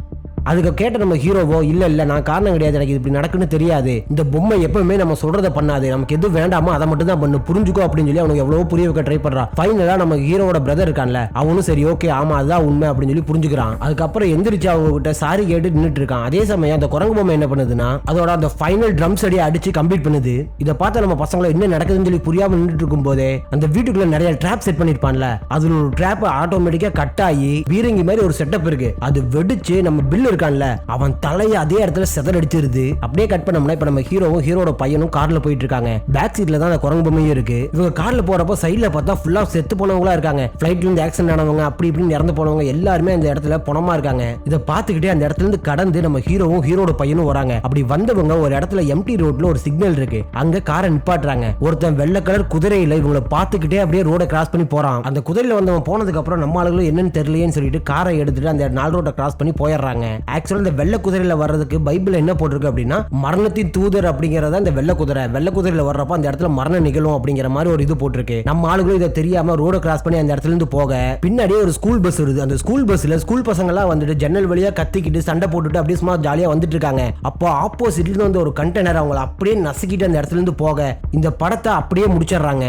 அதுக்கு கேட்ட நம்ம ஹீரோவோ இல்ல நான் காரணம் கிடையாது, எனக்கு இப்படி நடக்குன்னு தெரியாது, இந்த பொம்மை எப்பவுமே நம்ம சொல்றதை பண்ணாது, நமக்கு எது வேண்டாமோ அதை மட்டும் தான் பண்ணு புரிஞ்சுக்கோ அப்படின்னு சொல்லி அவனுக்கு எவ்வளவு புரிய வைக்க ட்ரை பண்றான். ஃபைனலா நம்ம ஹீரோட பிரதர் இருக்கான்ல அவனும் சரி ஓகே ஆமா அதுதான் உண்மை அப்படின்னு சொல்லி புரிஞ்சுக்கிறான். அதுக்கப்புறம் எந்திரிச்சு அவங்க கிட்ட சாரி கேட்டு நின்றுட்டு இருக்கான். அதே சமயம் அந்த குரங்கு பொம்மை என்ன பண்ணுதுன்னா அதோட அந்த ஃபைனல் ட்ரம்ஸ் அடி அடிச்சு கம்ப்ளீட் பண்ணுது. இதை பார்த்து நம்ம பசங்களை என்ன நடக்குதுன்னு சொல்லி புரியாம நின்றுட்டு இருக்கும் போதே அந்த வீட்டுக்குள்ள நிறைய ட்ராப் செட் பண்ணிருப்பான்ல அதுல ஒரு ட்ராப் ஆட்டோமேட்டிக்கா கட் ஆகி பீரங்கி மாதிரி ஒரு செட்டப் இருக்கு, அது வெடிச்சு நம்ம பில் இருக்கான்ல அவன் தலையை அதே இடத்துல செதறடிச்சிருது. அப்படியே கட் பண்ணோம்னா இப்ப நம்ம ஹீரோவும் ஹீரோட பையனும் கார்ல போயிட்டு இருக்காங்க. பேக் சீட்ல தான் அந்த குரங்கு பொம்மையும் இருக்கு. இவங்க கார்ல போறப்போ சைட்ல பார்த்தா ஃபுல்லா செத்து போனவங்களா இருக்காங்க. ஃபிளைட்ல இருந்து ஆக்சிடென்ட் ஆனவங்க அப்படி இப்படின்னு இறந்து போனவங்க எல்லாருமே அந்த இடத்துல பணமா இருக்காங்க. இதை பார்த்துக்கிட்டே அந்த இடத்துல இருந்து கடந்து நம்ம ஹீரோவும் ஹீரோட பையனும் வராங்க. அப்படி வந்தவங்க ஒரு இடத்துல எம்டி ரோட்ல ஒரு சிக்னல் இருக்கு, அங்க காரை நிப்பாட்டுறாங்க. ஒருத்தன் வெள்ளை கலர் குதிரையில இவங்களை பார்த்துக்கிட்டே அப்படியே ரோட கிராஸ் பண்ணி போறான். அந்த குதிரையில வந்தவன் போனதுக்கு அப்புறம் நம்ம ஆளுகளும் என்னன்னு தெரியலையேன்னு சொல்லிட்டு காரை எடுத்துட்டு அந்த 4 ரோட்டை கிராஸ் பண்ணி போயிடுறாங்க. ஆக்சுவலா இந்த வெள்ளை குதிரையில வர்றதுக்கு பைபிள் என்ன போட்டிருக்கு அப்படின்னா மரணத்தின் தூதர் அப்படிங்கறத இந்த வெள்ளை குதிரையில வர்றப்ப அந்த இடத்துல மரணம் நிகழும் அப்படிங்கிற மாதிரி ஒரு இது போட்டிருக்கு. நம்ம ஆளுகளும் இதை தெரியாம ரோட கிராஸ் பண்ணி அந்த இடத்துல இருந்து போக பின்னாடியே ஒரு ஸ்கூல் பஸ் வருது. அந்த ஸ்கூல் பஸ்ல ஸ்கூல் பசங்க எல்லாம் வந்துட்டு ஜன்னல் வழியா கத்திக்கிட்டு சண்டை போட்டுட்டு அப்படியே சும்மா ஜாலியா வந்துட்டு இருக்காங்க. அப்போ ஆப்போசிட்ல இருந்து வந்து ஒரு கண்டெய்னர் அவங்களை அப்படியே நசுக்கிட்டு அந்த இடத்துல இருந்து போக இந்த படத்தை அப்படியே முடிச்சிடுறாங்க.